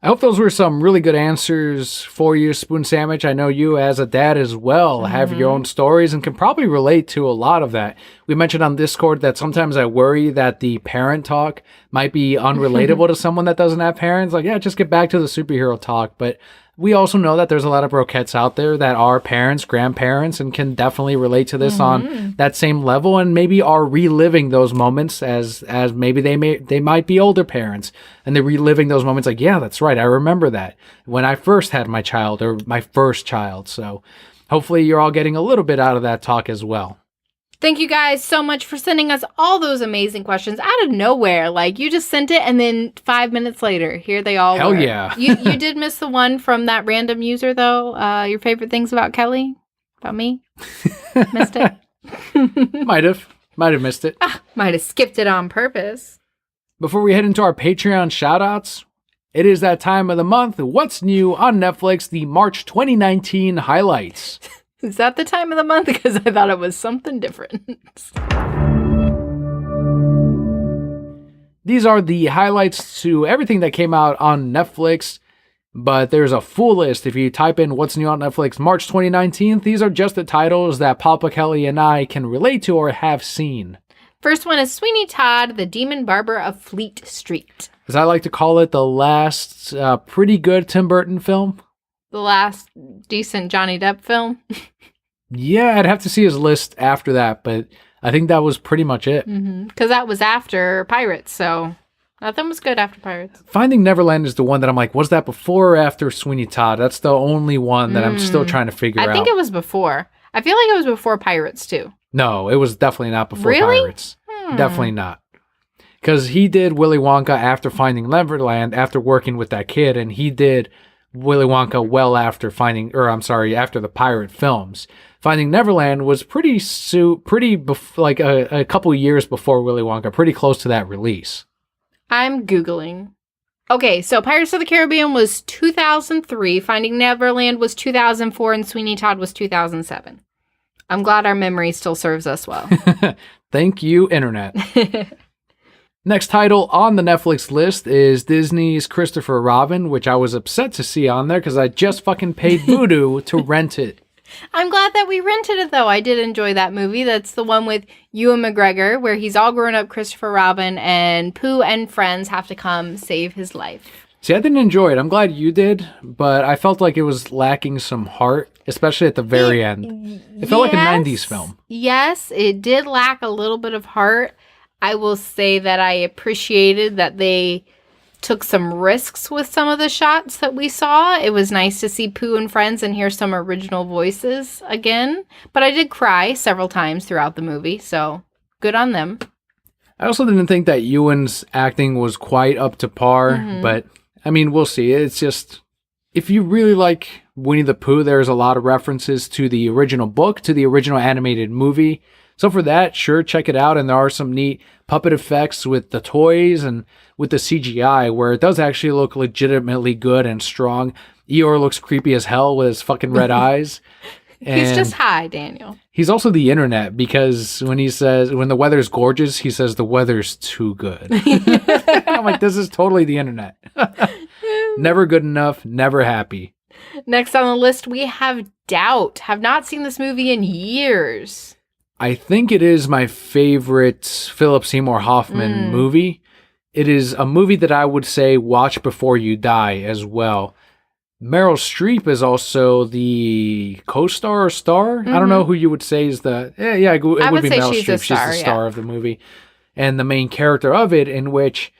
I hope those were some really good answers for you, Spoon Sandwich. I know you, as a dad as well, have your own stories and can probably relate to a lot of that. We mentioned on Discord that sometimes I worry that the parent talk might be unrelatable to someone that doesn't have parents. Like, yeah, just get back to the superhero talk. But we also know that there's a lot of broquettes out there that are parents, grandparents, and can definitely relate to this on that same level, and maybe are reliving those moments as maybe they might be older parents, and they're reliving those moments like, yeah, that's right, I remember that when I first had my child or my first child. So hopefully you're all getting a little bit out of that talk as well. Thank you guys so much for sending us all those amazing questions out of nowhere. Like, you just sent it, and then 5 minutes later, here they all Hell were. yeah. You did miss the one from that random user, though. Your favorite things about Kelli? About me? Missed it? Might have missed it. Might have skipped it on purpose. Before we head into our Patreon shoutouts, it is that time of the month. What's new on Netflix? The March 2019 highlights. Is that the time of the month? Because I thought it was something different. These are the highlights to everything that came out on Netflix, but there's a full list. If you type in what's new on Netflix March 2019, these are just the titles that Papa, Kelly, and I can relate to or have seen. First one is Sweeney Todd, the Demon Barber of Fleet Street. As I like to call it, the last pretty good Tim Burton film. The last decent Johnny Depp film. Yeah, I'd have to see his list after that, but I think that was pretty much it. Because that was after Pirates, so nothing was good after Pirates. Finding Neverland is the one that I'm like, was that before or after Sweeney Todd? That's the only one that I'm still trying to figure out. I think it was before. I feel like it was before Pirates, too. No, it was definitely not before Really? Pirates. Definitely not. Because he did Willy Wonka after Finding Neverland, after working with that kid, and he did Willy Wonka well after after the pirate films. Finding Neverland was like a couple years before Willy Wonka, pretty close to that release. I'm Googling. Okay, so Pirates of the Caribbean was 2003, Finding Neverland was 2004, and Sweeney Todd was 2007. I'm glad our memory still serves us well. Thank you, Internet. Next title on the Netflix list is Disney's Christopher Robin, which I was upset to see on there because I just fucking paid Vudu to rent it. I'm glad that we rented it, though. I did enjoy that movie. That's the one with Ewan McGregor, where he's all grown up Christopher Robin, and Pooh and friends have to come save his life. See, I didn't enjoy it. I'm glad you did, but I felt like it was lacking some heart, especially at the very end. It felt like a 90s film. Yes, it did lack a little bit of heart. I will say that I appreciated that they took some risks with some of the shots that we saw. It was nice to see Pooh and friends and hear some original voices again. But I did cry several times throughout the movie, so Good on them. I also didn't think that Ewan's acting was quite up to par, but I mean, we'll see. It's just, if you really like Winnie the Pooh, there's a lot of references to the original book, to the original animated movie. So for that, sure, check it out. And there are some neat puppet effects with the toys and with the CGI where it does actually look legitimately good and strong. Eeyore looks creepy as hell with his fucking red eyes. He's just high, Daniel. He's also the internet because when the weather's gorgeous, he says the weather's too good. I'm like, this is totally the internet. Never good enough, never happy. Next on the list, we have Doubt. Have not seen this movie in years. I think it is my favorite Philip Seymour Hoffman movie. It is a movie that I would say watch before you die as well. Meryl Streep is also the co-star or star. I don't know who you would say is the... it would be Meryl Streep. She's the star of the movie. And the main character of it, in which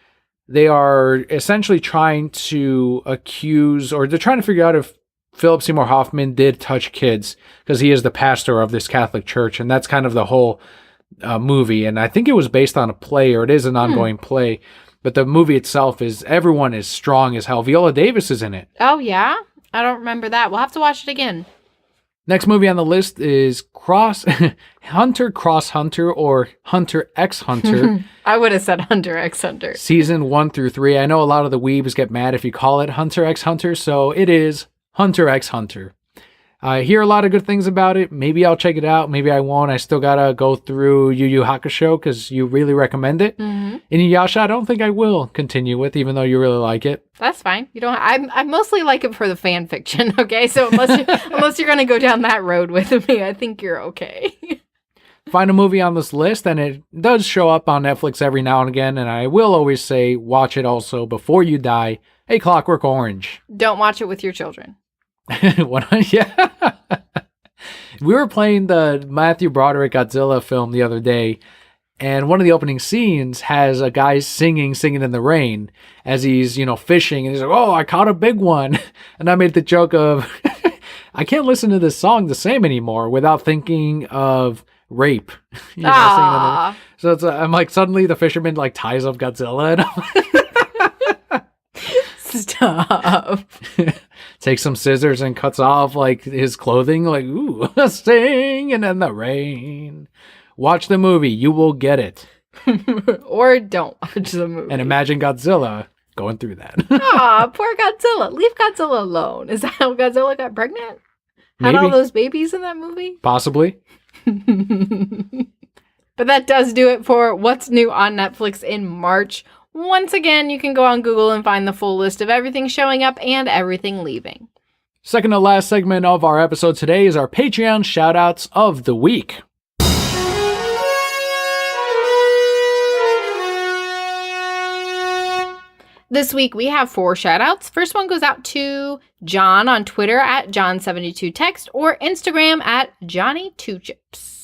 they are essentially trying to accuse, or they're trying to figure out if Philip Seymour Hoffman did touch kids, because he is the pastor of this Catholic church, and that's kind of the whole movie. And I think it was based on a play, or it is an ongoing play. But the movie itself everyone is strong as hell. Viola Davis is in it. Oh, yeah? I don't remember that. We'll have to watch it again. Next movie on the list is Hunter Cross Hunter, or Hunter X Hunter. I would have said Hunter X Hunter. Season 1 through 3. I know a lot of the weebs get mad if you call it Hunter X Hunter, so it is Hunter X Hunter. I hear a lot of good things about it. Maybe I'll check it out. Maybe I won't. I still gotta go through Yu Yu Hakusho because you really recommend it. Inuyasha, I don't think I will continue with, even though you really like it. That's fine. You don't. I mostly like it for the fan fiction. Okay, so unless you're gonna go down that road with me, I think you're okay. Find a movie on this list, and it does show up on Netflix every now and again. And I will always say, watch it also before you die. A Clockwork Orange. Don't watch it with your children. Yeah. We were playing the Matthew Broderick Godzilla film the other day, and one of the opening scenes has a guy singing in the rain as he's, fishing, and he's like, "Oh, I caught a big one." And I made the joke of, I can't listen to this song the same anymore without thinking of rape. So I'm like, suddenly the fisherman like ties up Godzilla, and Stop. Takes some scissors and cuts off like his clothing, like, ooh, singing in the rain. Watch the movie, you will get it. Or don't watch the movie. And imagine Godzilla going through that. Aw, poor Godzilla. Leave Godzilla alone. Is that how Godzilla got pregnant? Had Maybe. all those babies in that movie? Possibly. But that does do it for what's new on Netflix in March. Once again, you can go on Google and find the full list of everything showing up and everything leaving. Second to last segment of our episode today is our Patreon shoutouts of the week. This week we have 4 shoutouts. First one goes out to John on Twitter at John72Text or Instagram at Johnny2Chips.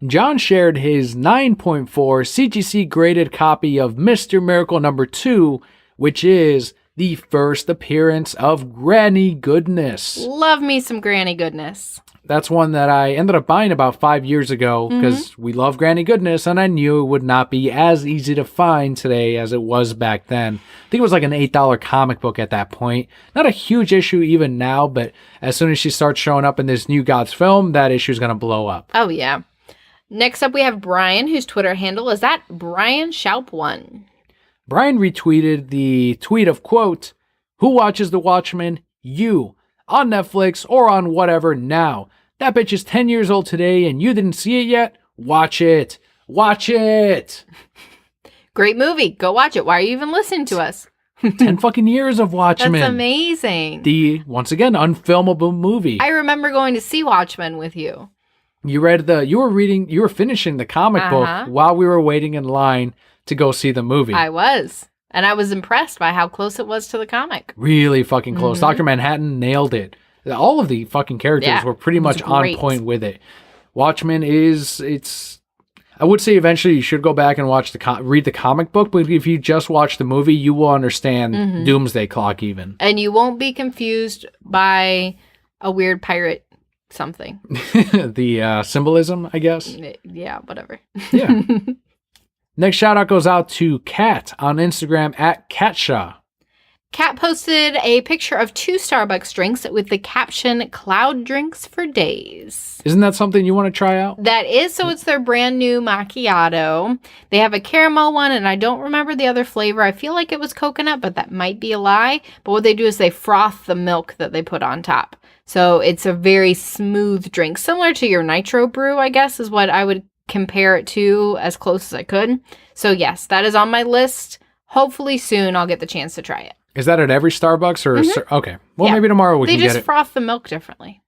John shared his 9.4 CGC graded copy of Mr. Miracle number 2, which is the first appearance of Granny Goodness. Love me some Granny Goodness. That's one that I ended up buying about 5 years ago because we love Granny Goodness, and I knew it would not be as easy to find today as it was back then. I think it was like an $8 comic book at that point. Not a huge issue even now, but as soon as she starts showing up in this New Gods film, that issue is going to blow up. Oh, yeah. Next up, we have Brian, whose Twitter handle is at BrianSchaub1. Brian retweeted the tweet of, quote, "Who watches The Watchmen? You. On Netflix or on whatever now. That bitch is 10 years old today and you didn't see it yet? Watch it. Watch it." Great movie. Go watch it. Why are you even listening to us? 10 fucking years of Watchmen. That's amazing. The, once again, unfilmable movie. I remember going to see Watchmen with you. You were finishing the comic book while we were waiting in line to go see the movie. I was. And I was impressed by how close it was to the comic. Really fucking close. Dr. Manhattan nailed it. All of the fucking characters were pretty much on point with it. Watchmen I would say eventually you should go back and read the comic book, but if you just watch the movie, you will understand Doomsday Clock even. And you won't be confused by a weird pirate something. The symbolism, I guess. Yeah, whatever. Yeah. Next shout out goes out to Kat on Instagram at Catshaw. Kat posted a picture of 2 Starbucks drinks with the caption, "Cloud drinks for days." Isn't that something you want to try out? That is, so it's their brand new macchiato. They have a caramel one, and I don't remember the other flavor. I feel like it was coconut, but that might be a lie. But what they do is they froth the milk that they put on top. So it's a very smooth drink, similar to your nitro brew, I guess, is what I would compare it to as close as I could. So yes, that is on my list. Hopefully soon I'll get the chance to try it. Is that at every Starbucks or okay? Well, maybe tomorrow we can get it. They just froth the milk differently.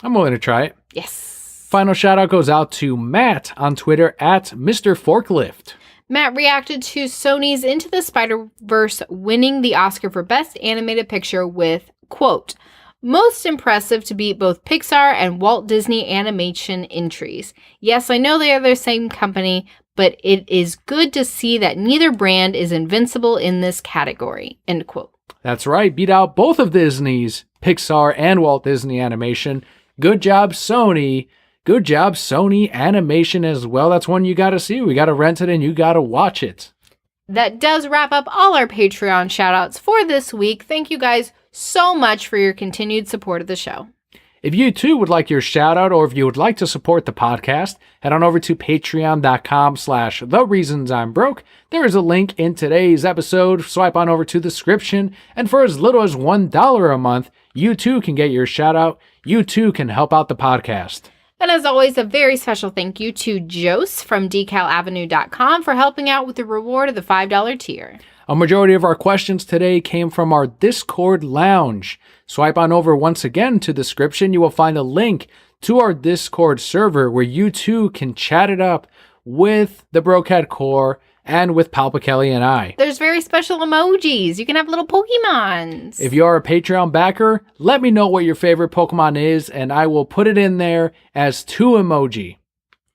I'm willing to try it. Yes. Final shout out goes out to Matt on Twitter at Mr. Forklift. Matt reacted to Sony's Into the Spider-Verse winning the Oscar for Best Animated Picture with, quote, "Most impressive to beat both Pixar and Walt Disney Animation entries. Yes, I know they are the same company, but it is good to see that neither brand is invincible in this category," end quote. That's right. Beat out both of Disney's, Pixar and Walt Disney Animation. Good job, Sony. Good job, Sony Animation as well. That's one you got to see. We got to rent it and you got to watch it. That does wrap up all our Patreon shoutouts for this week. Thank you guys so much for your continued support of the show. If you too would like your shout out, or if you would like to support the podcast, head on over to patreon.com/thereasonsimebroke. There is a link in today's episode. Swipe on over to the description, and for as little as $1 a month, you too can get your shout out. You too can help out the podcast. And as always, a very special thank you to Jose from decalavenue.com for helping out with the reward of the $5 tier. A majority of our questions today came from our Discord lounge. Swipe on over once again to the description. You will find a link to our Discord server where you too can chat it up with the Brokehead Core and with Palpa Kelly and I. There's very special emojis. You can have little Pokemons. If you are a Patreon backer, let me know what your favorite Pokemon is, and I will put it in there as 2 emoji.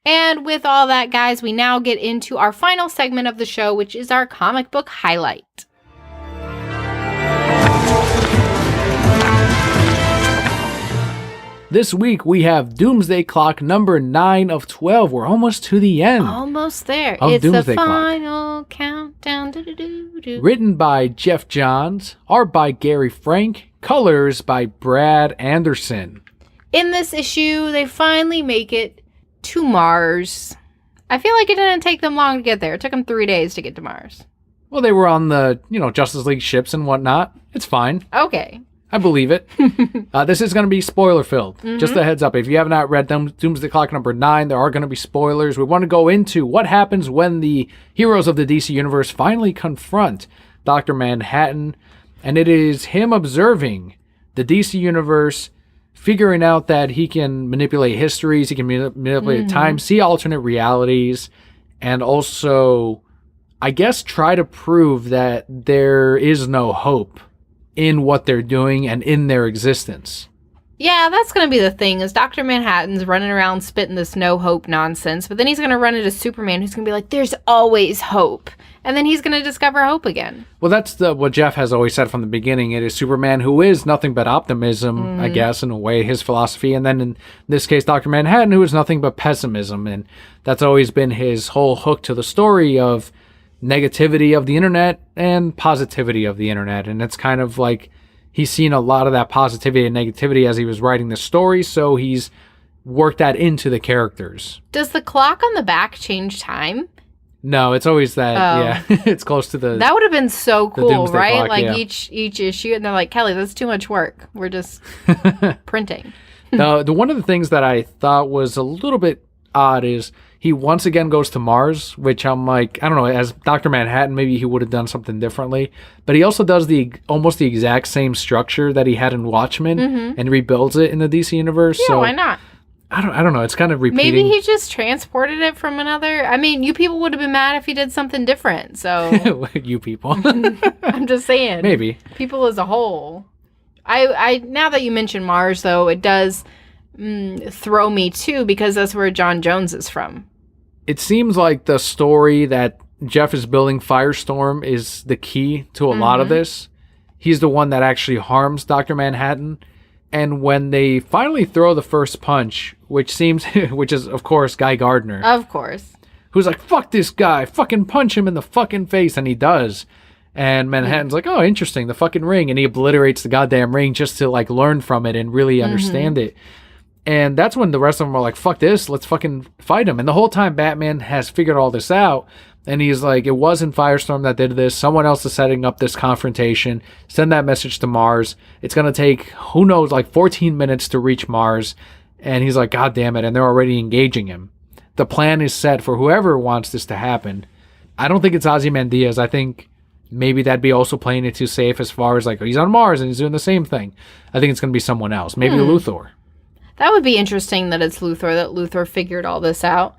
And with all that, guys, we now get into our final segment of the show, which is our comic book highlight. This week we have Doomsday Clock number 9 of 12. We're almost to the end. Almost there. Of It's Doomsday the Clock. final countdown. Do-do-do-do. Written by Jeff Johns, art by Gary Frank, colors by Brad Anderson. In this issue, they finally make it to Mars. I feel like it didn't take them long to get there. It took them 3 days to get to Mars. Well, they were on the, Justice League ships and whatnot. It's fine. Okay. I believe it. This is going to be spoiler-filled. Just a heads up. If you have not read Doomsday Clock number 9, there are going to be spoilers. We want to go into what happens when the heroes of the DC Universe finally confront Dr. Manhattan. And it is him observing the DC Universe, figuring out that he can manipulate histories, he can manipulate time, see alternate realities, and also, I guess, try to prove that there is no hope in what they're doing and in their existence. Yeah, that's going to be the thing, is Dr. Manhattan's running around spitting this no hope nonsense, but then he's going to run into Superman, who's going to be like, there's always hope. And then he's going to discover hope again. Well, that's what Jeff has always said from the beginning. It is Superman who is nothing but optimism, I guess, in a way, his philosophy. And then in this case, Dr. Manhattan, who is nothing but pessimism. And that's always been his whole hook to the story of negativity of the internet and positivity of the internet. And it's kind of like he's seen a lot of that positivity and negativity as he was writing the story, so he's worked that into the characters. Does the clock on the back change time? No, it's always that, it's close to the... That would have been so cool, Doomsday right? Clock, like yeah. each issue, and they're like, Kelly, that's too much work. We're just printing. The one of the things that I thought was a little bit odd is he once again goes to Mars, which I'm like, I don't know, as Dr. Manhattan, maybe he would have done something differently. But he also does almost the exact same structure that he had in Watchmen and rebuilds it in the DC universe. Yeah, so why not? I don't know. It's kind of repeating. Maybe he just transported it from another. I mean, you people would have been mad if he did something different. So you people. I'm just saying. Maybe. People as a whole. I now that you mention Mars, though, it does throw me too, because that's where John Jones is from. It seems like the story that Jeff is building, Firestorm, is the key to a lot of this. He's the one that actually harms Dr. Manhattan. And when they finally throw the first punch, which is, of course, Guy Gardner. Of course. who's like, fuck this guy, fucking punch him in the fucking face, and he does. And Manhattan's like, oh, interesting, the fucking ring, and he obliterates the goddamn ring just to like learn from it and really understand it. And that's when the rest of them are like, fuck this, let's fucking fight him. And the whole time Batman has figured all this out, and he's like, it wasn't Firestorm that did this, someone else is setting up this confrontation, send that message to Mars, it's gonna take, who knows, like 14 minutes to reach Mars. And he's like, God damn it, and they're already engaging him. The plan is set for whoever wants this to happen. I don't think it's Ozymandias. I think maybe that'd be also playing it too safe as far as like, he's on Mars and he's doing the same thing. I think it's going to be someone else. Maybe Luthor. That would be interesting that it's Luthor, that Luthor figured all this out.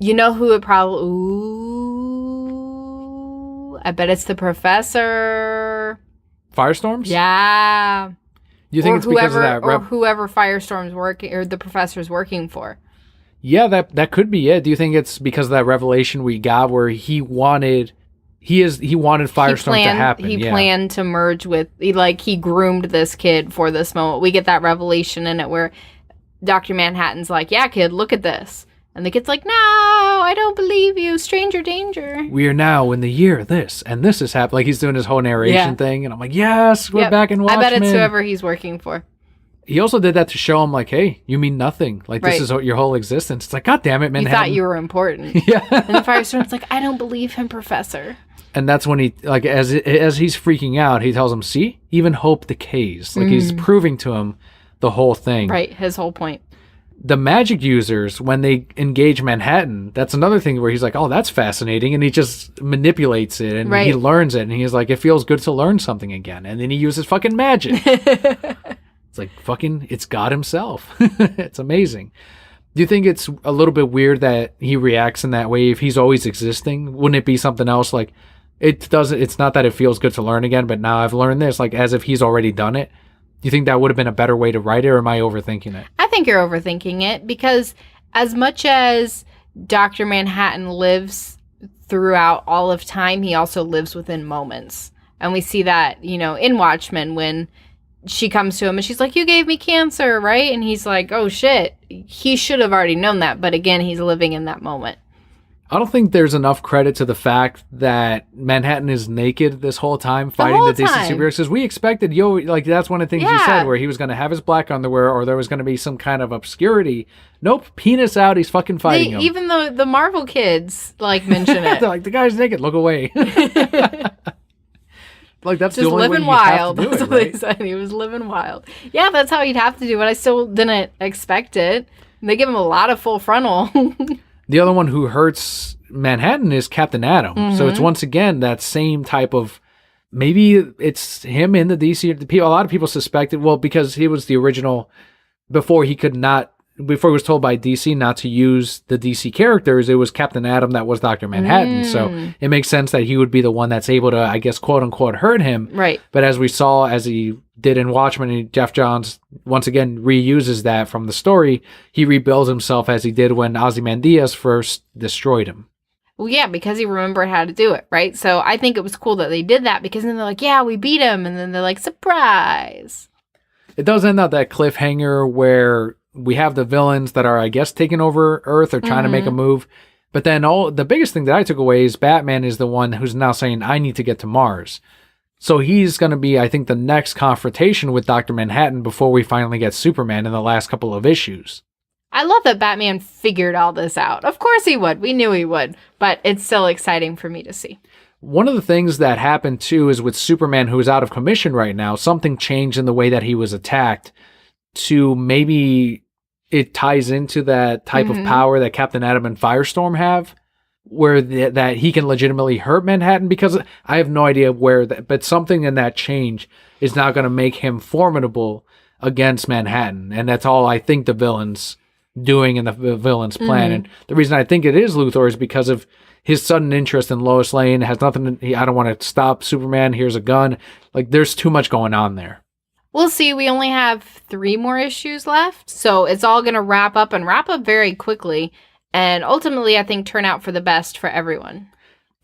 You know who it probably... Ooh, I bet it's the Professor. Firestorms? Yeah. You think it's because of that? Or whoever Firestorm's working, or the Professor's working for. Yeah, that could be it. Do you think it's because of that revelation we got where he wanted Firestorm to happen? He planned to merge with, he groomed this kid for this moment. We get that revelation in it where Dr. Manhattan's like, yeah, kid, look at this. And the kid's like, no, I don't believe you. Stranger danger. We are now in the year this, and this has happened. Like, he's doing his whole narration thing, and I'm like, yes, we're back in Watchmen. I bet it's whoever he's working for. He also did that to show him, like, hey, you mean nothing. Like, this is your whole existence. It's like, God damn it, Manhattan. You thought you were important. Yeah. And the Firestorm's like, I don't believe him, Professor. And that's when he, like, as he's freaking out, he tells him, see, even hope decays. Like, he's proving to him the whole thing. Right, his whole point. The magic users, when they engage Manhattan, that's another thing where he's like, oh, that's fascinating. And he just manipulates it and he learns it. And he's like, it feels good to learn something again. And then he uses fucking magic. It's like fucking, it's God himself. It's amazing. Do you think it's a little bit weird that he reacts in that way if he's always existing? Wouldn't it be something else like, it's not that it feels good to learn again, but now I've learned this, like as if he's already done it? Do you think that would have been a better way to write it, or am I overthinking it? I think you're overthinking it, because as much as Dr. Manhattan lives throughout all of time, he also lives within moments. And we see that, in Watchmen when she comes to him and she's like, you gave me cancer, right? And he's like, oh shit. He should have already known that. But again, he's living in that moment. I don't think there's enough credit to the fact that Manhattan is naked this whole time fighting the DC superheroes. Because we expected, that's one of the things you said, where he was going to have his black underwear or there was going to be some kind of obscurity. Nope, penis out, he's fucking fighting him. Even though the Marvel kids, mention it. They're like, the guy's naked, look away. Like, that's just the only living way wild. That's what they said. He was living wild. Yeah, that's how he'd have to do it. I still didn't expect it. They give him a lot of full frontal. The other one who hurts Manhattan is Captain Atom. So it's once again that same type of, maybe it's him in the DC. A lot of people suspected, because he was the original, before he was told by DC not to use the DC characters, it was Captain Atom that was Dr. Manhattan. So it makes sense that he would be the one that's able to, I guess, quote unquote, hurt him. Right. But as we saw, as he did in Watchmen, and Jeff Johns once again reuses that from the story, he rebuilds himself as he did when Ozymandias first destroyed him. Well, yeah, because he remembered how to do it, right? So I think it was cool that they did that, because then they're like, yeah, we beat him. And then they're like, surprise. It does end up that cliffhanger where we have the villains that are, I guess, taking over Earth or trying to make a move. But then the biggest thing that I took away is Batman is the one who's now saying, I need to get to Mars. So he's going to be, I think, the next confrontation with Dr. Manhattan before we finally get Superman in the last couple of issues. I love that Batman figured all this out. Of course he would. We knew he would. But it's still exciting for me to see. One of the things that happened, too, is with Superman, who is out of commission right now, something changed in the way that he was attacked to maybe it ties into that type of power that Captain Atom and Firestorm have, where that he can legitimately hurt Manhattan, because I have no idea where that, but something in that change is now going to make him formidable against Manhattan. And that's all I think the villain's doing in the villain's plan. And the reason I think it is Luthor is because of his sudden interest in Lois Lane. It has nothing I don't want to stop Superman. Here's a gun. Like, there's too much going on there. We'll see. We only have 3 more issues left. So it's all going to wrap up very quickly. And ultimately, I think turn out for the best for everyone.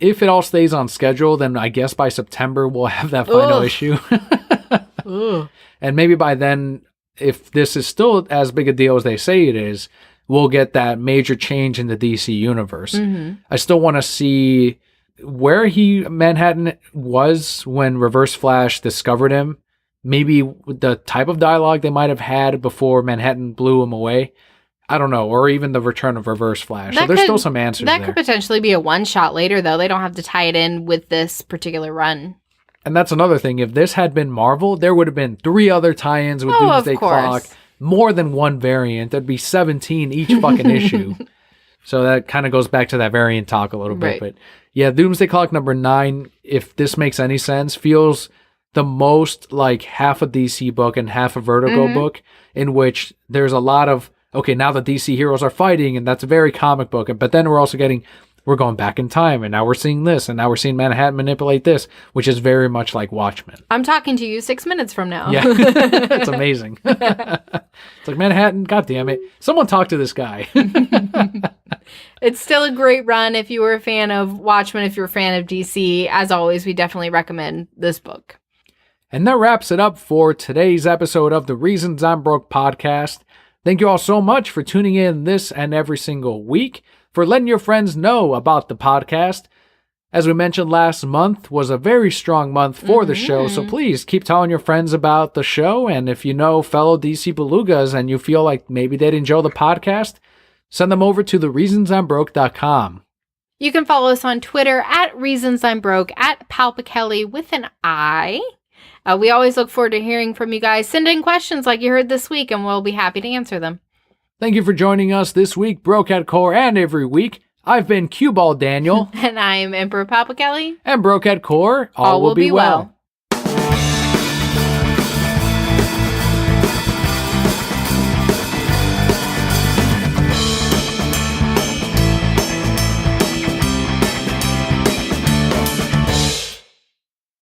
If it all stays on schedule, then I guess by September, we'll have that final issue. And maybe by then, if this is still as big a deal as they say it is, we'll get that major change in the DC universe. I still want to see where Manhattan was when Reverse Flash discovered him. Maybe the type of dialogue they might have had before Manhattan blew him away. I don't know. Or even the return of Reverse Flash. So there's still some answers there. That could potentially be a one-shot later, though. They don't have to tie it in with this particular run. And that's another thing. If this had been Marvel, there would have been 3 other tie-ins with Doomsday Clock. More than one variant. There'd be 17 each fucking issue. So that kind of goes back to that variant talk a little bit. Right. But yeah, Doomsday Clock number 9, if this makes any sense, feels the most like half a DC book and half a Vertigo book, in which there's a lot of, okay, now the DC heroes are fighting, and that's a very comic book. But then we're going back in time, and now we're seeing this, and now we're seeing Manhattan manipulate this, which is very much like Watchmen. I'm talking to you 6 minutes from now. Yeah, it's amazing. It's like, Manhattan, goddamn it. Someone talk to this guy. It's still a great run if you were a fan of Watchmen, if you're a fan of DC. As always, we definitely recommend this book. And that wraps it up for today's episode of the Reasons I'm Broke podcast. Thank you all so much for tuning in this and every single week, for letting your friends know about the podcast. As we mentioned, last month was a very strong month for the show, so please keep telling your friends about the show. And if you know fellow DC Belugas and you feel like maybe they'd enjoy the podcast, send them over to thereasonsimbroke.com. You can follow us on Twitter at ReasonsI'mBroke, at Kelli with an I. We always look forward to hearing from you guys. Send in questions like you heard this week, and we'll be happy to answer them. Thank you for joining us this week, Broke at Core, and every week. I've been Cue Ball Daniel. And I'm Emperor Kelli. And Broke at Core, all will be well.